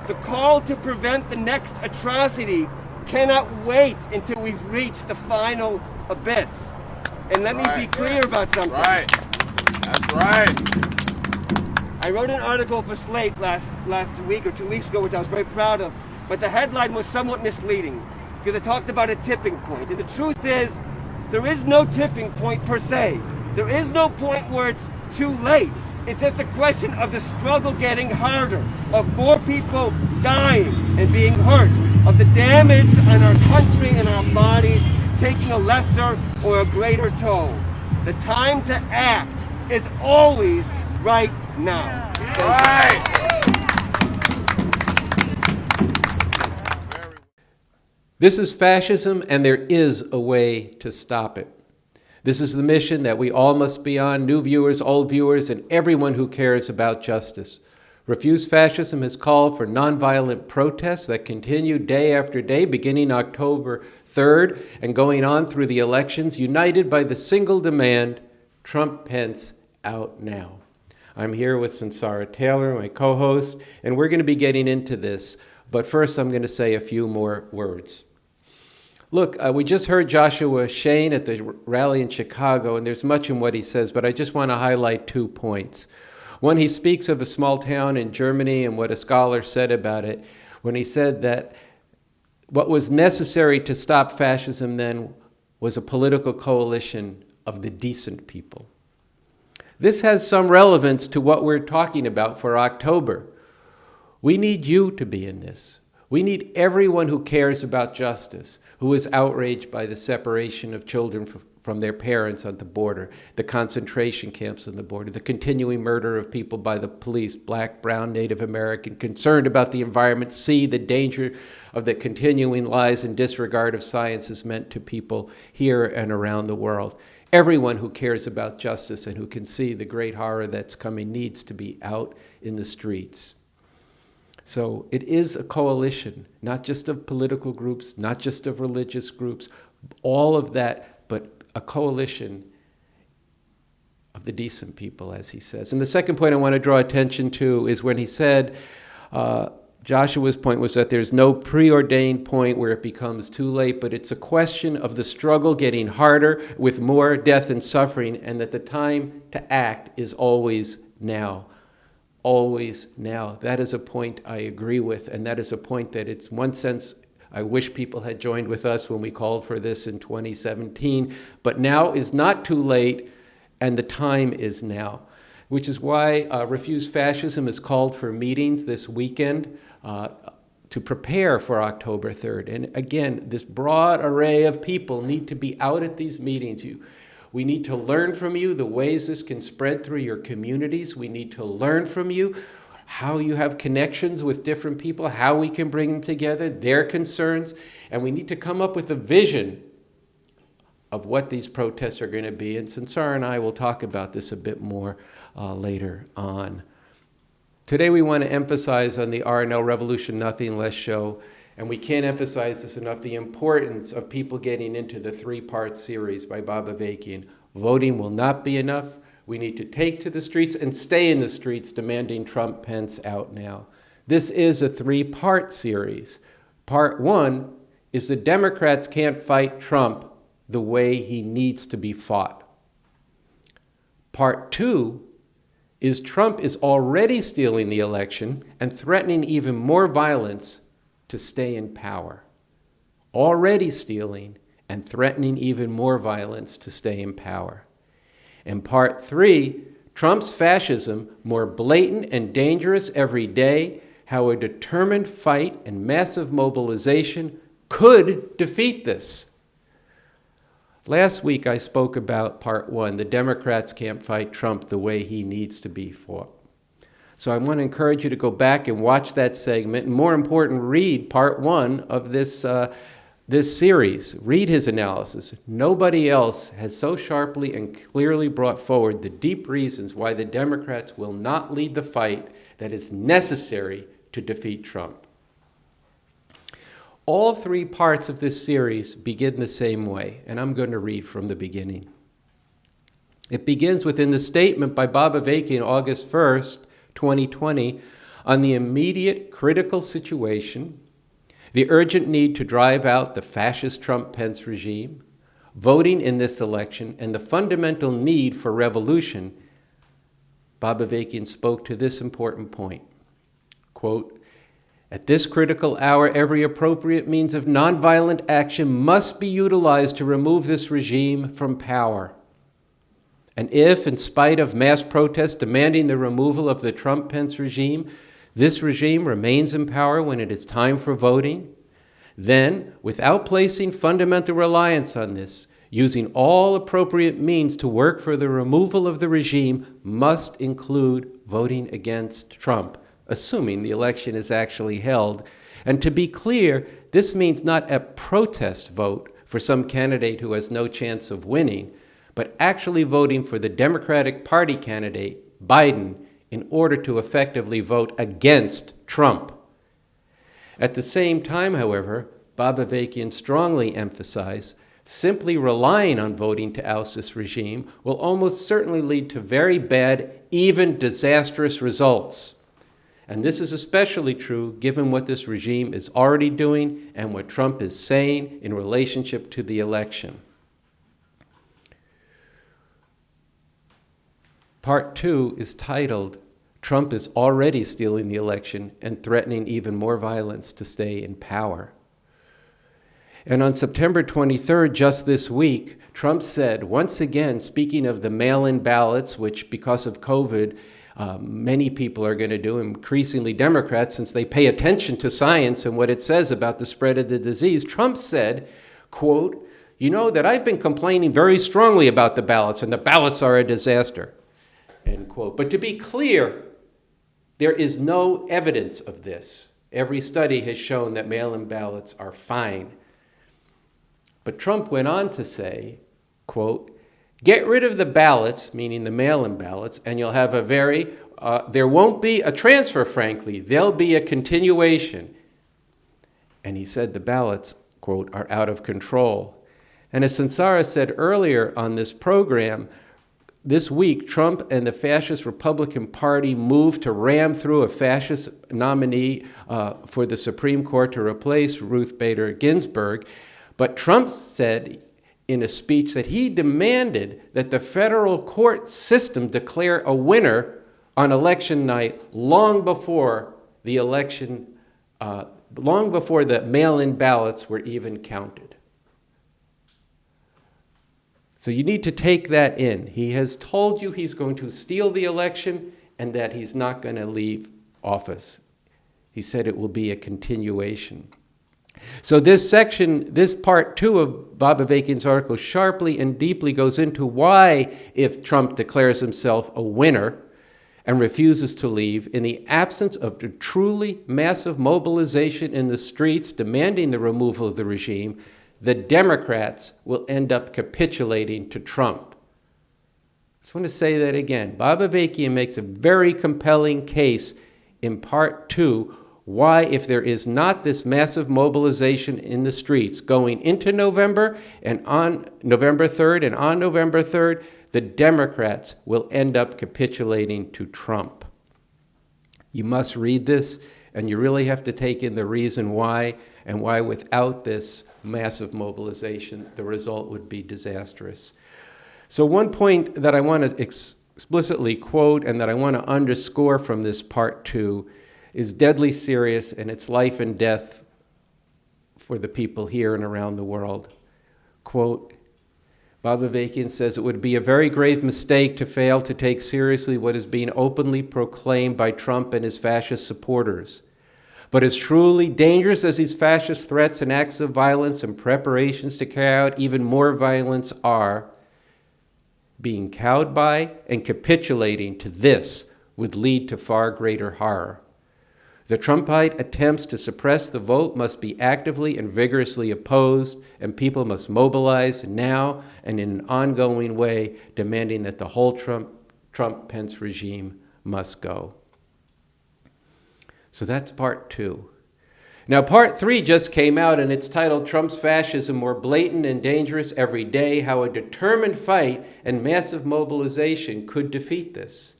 The call to prevent the next atrocity cannot wait until we've reached the final abyss. And let me be clear about something. Right. That's right. I wrote an article for Slate last week or 2 weeks ago, which I was very proud of, but the headline was somewhat misleading because it talked about a tipping point. And the truth is, there is no tipping point per se. There is no point where it's too late. It's just a question of the struggle getting harder, of more people dying and being hurt, of the damage on our country and our bodies taking a lesser or a greater toll. The time to act is always right now. Right. This is fascism, and there is a way to stop it. This is the mission that we all must be on, new viewers, old viewers, and everyone who cares about justice. Refuse Fascism has called for nonviolent protests that continue day after day, beginning October 3rd and going on through the elections, united by the single demand, Trump-Pence out now. I'm here with Sunsara Taylor, my co-host, and we're going to be getting into this. But first, I'm going to say a few more words. Look, we just heard Joshua Shane at the rally in Chicago, and there's much in what he says, but I just want to highlight 2 points. One, he speaks of a small town in Germany and what a scholar said about it when he said that what was necessary to stop fascism then was a political coalition of the decent people. This has some relevance to what we're talking about for October. We need you to be in this. We need everyone who cares about justice, who is outraged by the separation of children from their parents on the border, the concentration camps on the border, the continuing murder of people by the police, black, brown, Native American, concerned about the environment, see the danger of the continuing lies and disregard of science is meant to people here and around the world. Everyone who cares about justice and who can see the great horror that's coming needs to be out in the streets. So it is a coalition, not just of political groups, not just of religious groups, all of that, but a coalition of the decent people, as he says. And the second point I want to draw attention to is when he said, Joshua's point was that there's no preordained point where it becomes too late, but it's a question of the struggle getting harder with more death and suffering, and that the time to act is always now. Always now. That is a point I agree with, and that is a point that it's one sense I wish people had joined with us when we called for this in 2017, but now is not too late, and the time is now, which is why Refuse Fascism has called for meetings this weekend to prepare for October 3rd. And again, this broad array of people need to be out at these meetings. We need to learn from you the ways this can spread through your communities. We need to learn from you how you have connections with different people, how we can bring them together, their concerns, and we need to come up with a vision of what these protests are going to be. And Sunsara and I will talk about this a bit more later on. Today we want to emphasize on the RNL Revolution Nothing Less show, and we can't emphasize this enough, the importance of people getting into the 3-part series by Bob Avakian. Voting will not be enough. We need to take to the streets and stay in the streets demanding Trump-Pence out now. This is a 3-part series. Part 1 is the Democrats can't fight Trump the way he needs to be fought. Part 2 is Trump is already stealing the election and threatening even more violence to stay in power. Already stealing and threatening even more violence to stay in power. And part 3, Trump's fascism, more blatant and dangerous every day, how a determined fight and massive mobilization could defeat this. Last week I spoke about part 1, the Democrats can't fight Trump the way he needs to be fought. So I want to encourage you to go back and watch that segment, and more important, read part 1 of this series. Read his analysis. Nobody else has so sharply and clearly brought forward the deep reasons why the Democrats will not lead the fight that is necessary to defeat Trump. All 3 parts of this series begin the same way, and I'm going to read from the beginning. It begins within the statement by Bob Avakian, August 1st, 2020, on the immediate critical situation, the urgent need to drive out the fascist Trump-Pence regime, voting in this election, and the fundamental need for revolution. Bob Avakian spoke to this important point, quote, "At this critical hour, every appropriate means of nonviolent action must be utilized to remove this regime from power. And if, in spite of mass protests demanding the removal of the Trump-Pence regime, this regime remains in power when it is time for voting, then, without placing fundamental reliance on this, using all appropriate means to work for the removal of the regime must include voting against Trump, assuming the election is actually held. And to be clear, this means not a protest vote for some candidate who has no chance of winning, but actually voting for the Democratic Party candidate, Biden, in order to effectively vote against Trump. At the same time, however, Bob Avakian strongly emphasized simply relying on voting to oust this regime will almost certainly lead to very bad, even disastrous results. And this is especially true given what this regime is already doing and what Trump is saying in relationship to the election. Part 2 is titled, "Trump is already stealing the election and threatening even more violence to stay in power." And on September 23rd, just this week, Trump said, once again, speaking of the mail-in ballots, which because of COVID, many people are going to do, increasingly Democrats, since they pay attention to science and what it says about the spread of the disease, Trump said, quote, "You know that I've been complaining very strongly about the ballots, and the ballots are a disaster," end quote. But to be clear, there is no evidence of this. Every study has shown that mail-in ballots are fine. But Trump went on to say, quote, "Get rid of the ballots," meaning the mail-in ballots, "and you'll have there won't be a transfer, frankly. There'll be a continuation." And he said the ballots, quote, "are out of control." And as Sunsara said earlier on this program, this week, Trump and the fascist Republican Party moved to ram through a fascist nominee for the Supreme Court to replace Ruth Bader Ginsburg. But Trump said in a speech that he demanded that the federal court system declare a winner on election night long before the election, long before the mail-in ballots were even counted. So you need to take that in. He has told you he's going to steal the election and that he's not going to leave office. He said it will be a continuation. So this section, this part 2 of Bob Avakian's article sharply and deeply goes into why, if Trump declares himself a winner and refuses to leave, in the absence of the truly massive mobilization in the streets demanding the removal of the regime, the Democrats will end up capitulating to Trump. I just want to say that again. Bob Avakian makes a very compelling case in part 2 why, if there is not this massive mobilization in the streets going into November and on November 3rd and on November 3rd, the Democrats will end up capitulating to Trump. You must read this, and you really have to take in the reason why, and why without this massive mobilization, the result would be disastrous. So one point that I want to explicitly quote and that I want to underscore from this part 2 is deadly serious, and it's life and death for the people here and around the world. Quote, Bob Avakian says, "It would be a very grave mistake to fail to take seriously what is being openly proclaimed by Trump and his fascist supporters. But as truly dangerous as these fascist threats and acts of violence and preparations to carry out even more violence are, being cowed by and capitulating to this would lead to far greater horror. The Trumpite attempts to suppress the vote must be actively and vigorously opposed, and people must mobilize now and in an ongoing way, demanding that the whole Trump-Pence regime must go." So that's part 2. Now, part 3 just came out, and it's titled "Trump's Fascism More Blatant and Dangerous Every Day, How a Determined Fight and Massive Mobilization Could Defeat This."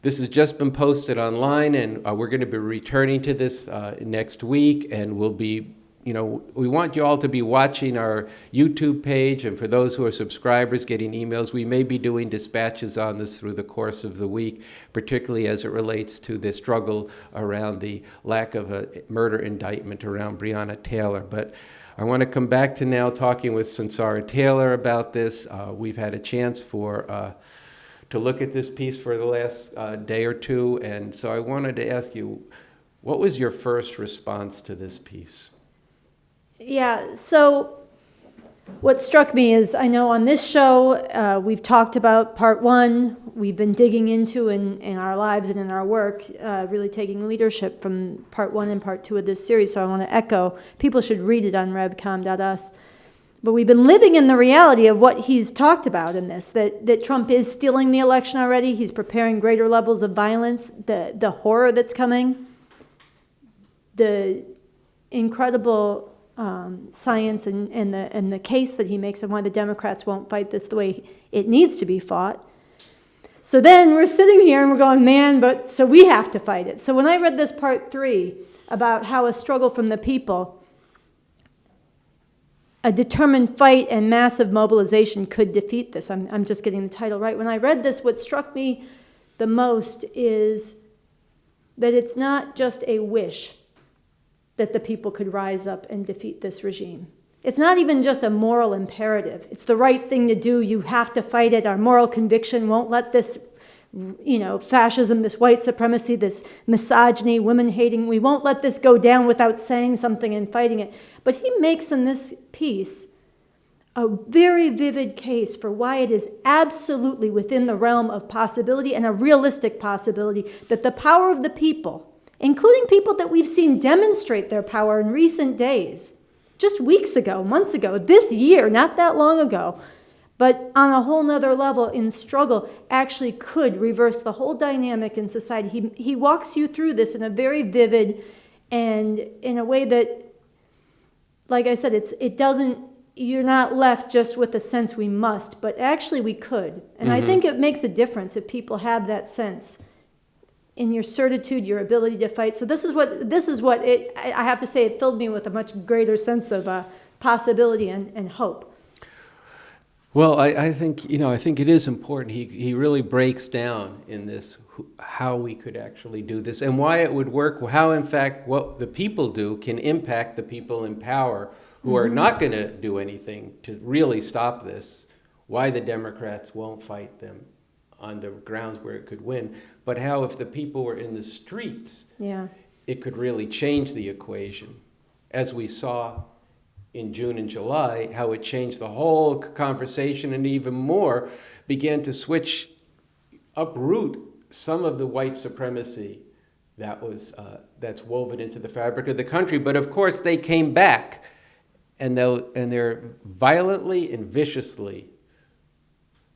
This has just been posted online, and we're going to be returning to this next week, and we'll be, we want you all to be watching our YouTube page, and for those who are subscribers getting emails, we may be doing dispatches on this through the course of the week, particularly as it relates to the struggle around the lack of a murder indictment around Breonna Taylor. But I want to come back to now talking with Sunsara Taylor about this. We've had a chance to look at this piece for the last day or two, and so I wanted to ask you, what was your first response to this piece? Yeah, so what struck me is, I know on this show, we've talked about part one, we've been digging into in our lives and in our work, really taking leadership from part one and part two of this series. So I want to echo, people should read it on rebcom.us. But we've been living in the reality of what he's talked about in this, that Trump is stealing the election already. He's preparing greater levels of violence, the horror that's coming, the incredible science and the case that he makes and why the Democrats won't fight this the way it needs to be fought. So then we're sitting here and we're going, man, but so we have to fight it. So when I read this part 3 about how a struggle from the people, a determined fight and massive mobilization could defeat this. I'm just getting the title right. When I read this, what struck me the most is that it's not just a wish that the people could rise up and defeat this regime. It's not even just a moral imperative. It's the right thing to do. You have to fight it. Our moral conviction won't let this, fascism, this white supremacy, this misogyny, women hating, we won't let this go down without saying something and fighting it. But he makes in this piece a very vivid case for why it is absolutely within the realm of possibility and a realistic possibility that the power of the people, including people that we've seen demonstrate their power in recent days, just weeks ago, months ago, this year, not that long ago, but on a whole nother level in struggle, actually could reverse the whole dynamic in society. He walks you through this in a very vivid and in a way that, like I said, it doesn't, you're not left just with the sense we must, but actually we could. And I think it makes a difference if people have that sense in your certitude, your ability to fight. So this is what I have to say, it filled me with a much greater sense of possibility and hope. Well, I think it is important. He really breaks down in this how we could actually do this and why it would work, how in fact what the people do can impact the people in power who are not going to do anything to really stop this, why the Democrats won't fight them on the grounds where it could win, but how if the people were in the streets, it could really change the equation, as we saw in June and July, how it changed the whole conversation and even more began to uproot some of the white supremacy that's woven into the fabric of the country. But of course, they came back, and they're violently and viciously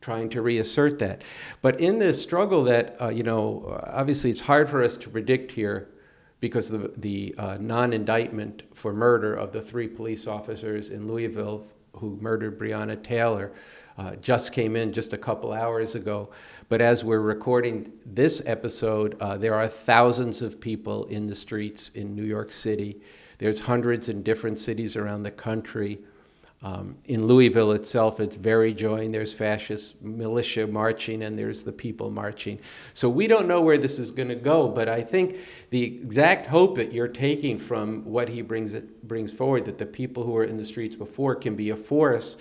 trying to reassert that. But in this struggle that, obviously it's hard for us to predict here because the non-indictment for murder of the 3 police officers in Louisville who murdered Breonna Taylor just came in just a couple hours ago. But as we're recording this episode, there are thousands of people in the streets in New York City. There's hundreds in different cities around the country. In Louisville itself, it's very joined. There's fascist militia marching and there's the people marching. So we don't know where this is going to go, but I think the exact hope that you're taking from what he brings forward, that the people who were in the streets before can be a force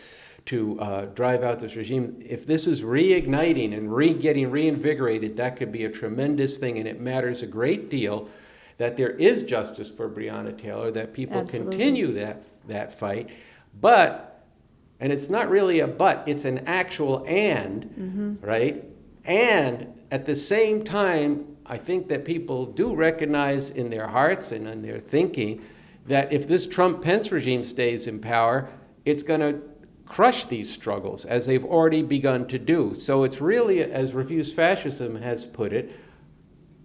to drive out this regime. If this is reigniting and getting reinvigorated, that could be a tremendous thing, and it matters a great deal that there is justice for Breonna Taylor, that people continue that fight. But, and it's not really a but, it's an actual and, right? And at the same time, I think that people do recognize in their hearts and in their thinking that if this Trump-Pence regime stays in power, it's going to crush these struggles, as they've already begun to do. So it's really, as Refuse Fascism has put it,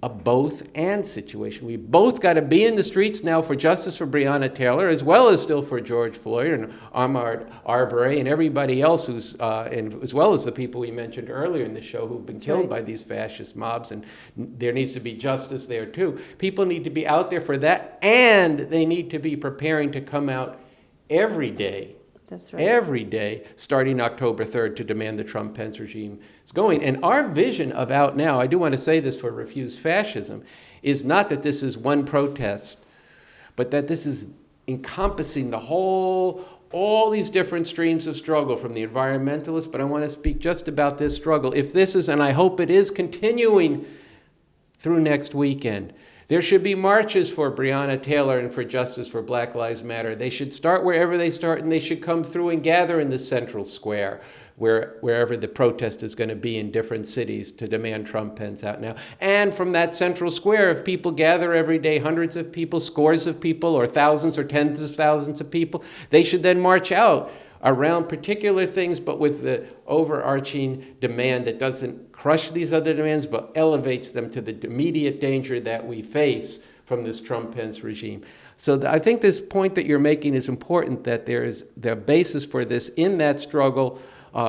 a both-and situation. We both got to be in the streets now for justice for Breonna Taylor, as well as still for George Floyd and Ahmaud Arbery and everybody else who's, and as well as the people we mentioned earlier in the show who've been killed by these fascist mobs, and there needs to be justice there too. People need to be out there for that, and they need to be preparing to come out every day. That's right. Every day, starting October 3rd, to demand the Trump-Pence regime is going. And our vision of Out Now, I do want to say this for Refuse Fascism, is not that this is one protest, but that this is encompassing all these different streams of struggle from the environmentalists, but I want to speak just about this struggle. If this is, and I hope it is, continuing through next weekend, there should be marches for Breonna Taylor and for justice for Black Lives Matter. They should start wherever they start, and they should come through and gather in the central square, wherever the protest is going to be in different cities to demand Trump Pence out now. And from that central square, if people gather every day, hundreds of people, scores of people, or thousands or tens of thousands of people, they should then march out around particular things, but with the overarching demand that doesn't crush these other demands, but elevates them to the immediate danger that we face from this Trump-Pence regime. So I think this point that you're making is important, that there is the basis for this in that struggle.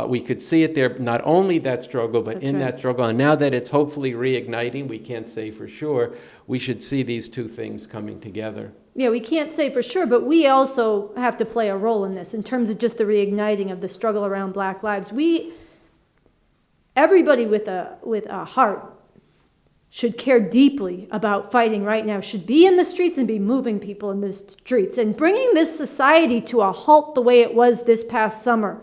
We could see it there, not only that struggle, but That's in right. that struggle. And now that it's hopefully reigniting, we can't say for sure, we should see these two things coming together. Yeah, we can't say for sure, but we also have to play a role in this in terms of just the reigniting of the struggle around Black lives. Everybody with a heart should care deeply about fighting right now, should be in the streets and be moving people in the streets and bringing this society to a halt the way it was this past summer.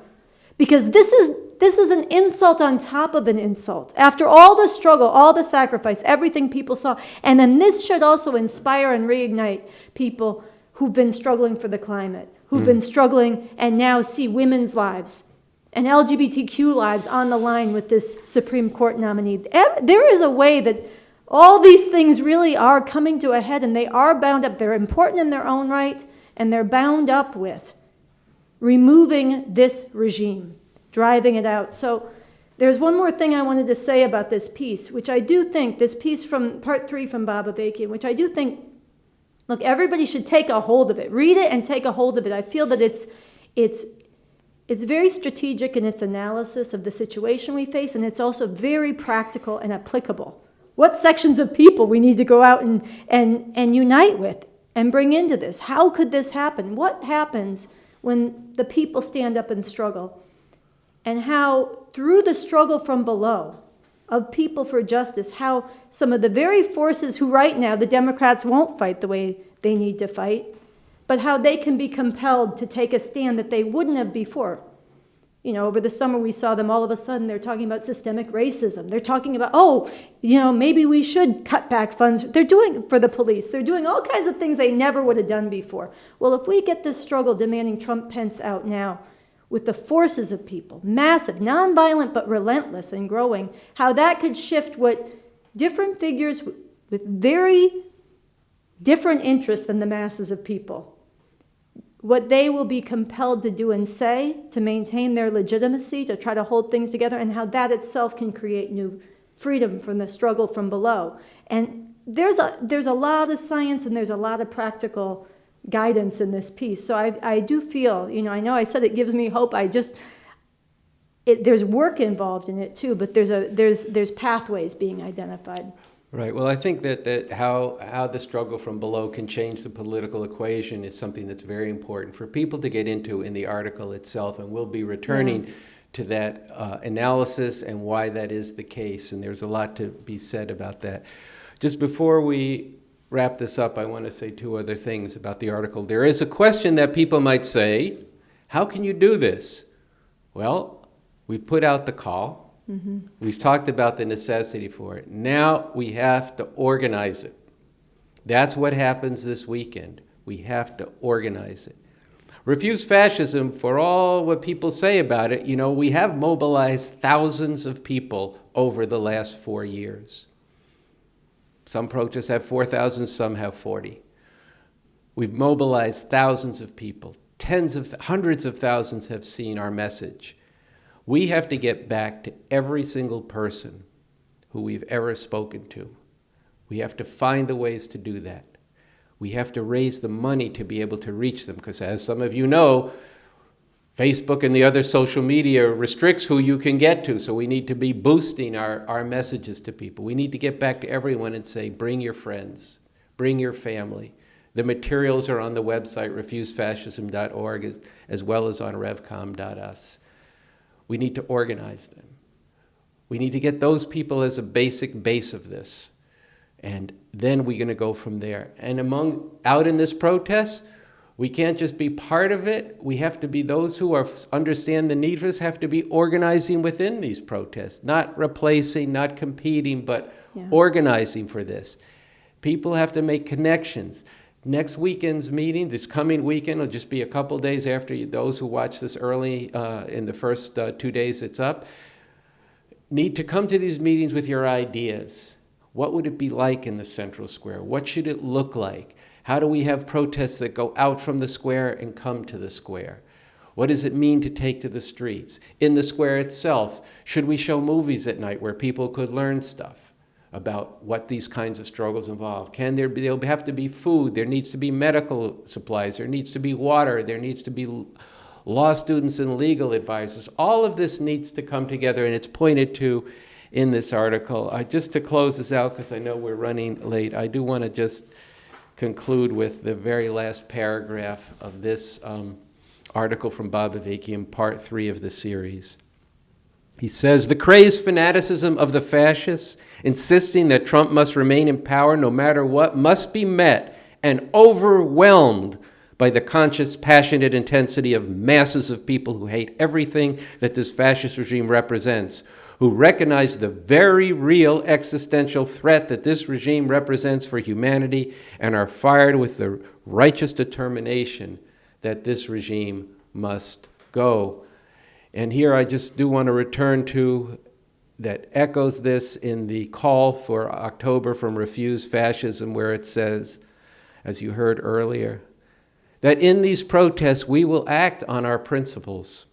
Because this is an insult on top of an insult. After all the struggle, all the sacrifice, everything people saw. And then this should also inspire and reignite people who've been struggling for the climate, who've been struggling and now see women's lives and LGBTQ lives on the line with this Supreme Court nominee. There is a way that all these things really are coming to a head, and they are bound up. They're important in their own right, and they're bound up with removing this regime, driving it out. So there's one more thing I wanted to say about this piece, which I do think, this piece from part 3 from Bob Avakian, which I do think, look, everybody should take a hold of it. Read it and take a hold of it. I feel that it's very strategic in its analysis of the situation we face, and it's also very practical and applicable. What sections of people we need to go out and unite with and bring into this? How could this happen? What happens when the people stand up and struggle? And how, through the struggle from below of people for justice, how some of the very forces who right now the Democrats won't fight the way they need to fight, but how they can be compelled to take a stand that they wouldn't have before. You know, over the summer we saw them all of a sudden, they're talking about systemic racism. They're talking about, maybe we should cut back funds. They're doing for the police. They're doing all kinds of things they never would have done before. Well, if we get this struggle demanding Trump Pence out now, with the forces of people, massive, nonviolent, but relentless and growing, how that could shift what different figures with very different interests than the masses of people, what they will be compelled to do and say to maintain their legitimacy, to try to hold things together, and how that itself can create new freedom from the struggle from below. And there's a lot of science and there's a lot of practical guidance in this piece. So I do feel, I know I said it gives me hope. There's work involved in it too, but there's pathways being identified. Right. Well, I think that how the struggle from below can change the political equation is something that's very important for people to get into in the article itself, and we'll be returning to that analysis and why that is the case, and there's a lot to be said about that. Just before we wrap this up, I want to say 2 other things about the article. There is a question that people might say, how can you do this? Well, we've put out the call. Mm-hmm. We've talked about the necessity for it. Now we have to organize it. That's what happens this weekend. We have to organize it. Refuse fascism, for all what people say about it, we have mobilized thousands of people over the last 4 years. Some protests have 4,000, some have 40. We've mobilized thousands of people. Hundreds of thousands have seen our message. We have to get back to every single person who we've ever spoken to. We have to find the ways to do that. We have to raise the money to be able to reach them, because as some of you know, Facebook and the other social media restricts who you can get to, so we need to be boosting our messages to people. We need to get back to everyone and say, bring your friends, bring your family. The materials are on the website, refusefascism.org, as well as on revcom.us. We need to organize them. We need to get those people as a basic base of this. And then we're going to go from there. And out in this protest, We can't just be part of it. We have to be those who understand the need for this, have to be organizing within these protests, not replacing, not competing, but organizing for this. People have to make connections. Next weekend's meeting, this coming weekend, will just be a couple days after those who watch this early in the first 2 days it's up, need to come to these meetings with your ideas. What would it be like in the Central Square? What should it look like? How do we have protests that go out from the square and come to the square? What does it mean to take to the streets? In the square itself, should we show movies at night where people could learn stuff about what these kinds of struggles involve? There'll have to be food, there needs to be medical supplies, there needs to be water, there needs to be law students and legal advisors. All of this needs to come together, and it's pointed to in this article. Just to close this out, because I know we're running late, I do want to just conclude with the very last paragraph of this article from Bob Avakian, part 3 of the series. He says, the crazed fanaticism of the fascists, insisting that Trump must remain in power no matter what, must be met and overwhelmed by the conscious, passionate intensity of masses of people who hate everything that this fascist regime represents, who recognize the very real existential threat that this regime represents for humanity and are fired with the righteous determination that this regime must go. And here I just do want to return to that echoes this in the call for October from Refuse Fascism, where it says, as you heard earlier, that in these protests we will act on our principles.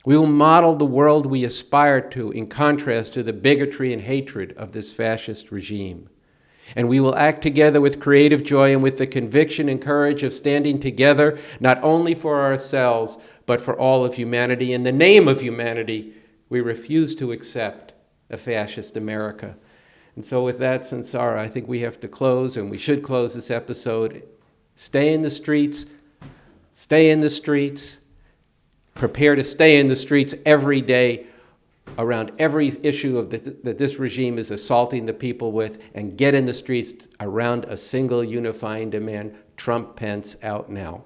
We will model the world we aspire to in contrast to the bigotry and hatred of this fascist regime. And we will act together with creative joy and with the conviction and courage of standing together, not only for ourselves, but for all of humanity. In the name of humanity, we refuse to accept a fascist America. And so with that, Sunsara, I think we have to close, and we should close this episode. Stay in the streets. Stay in the streets. Prepare to stay in the streets every day around every issue that this regime is assaulting the people with, and get in the streets around a single unifying demand: Trump, Pence, out now.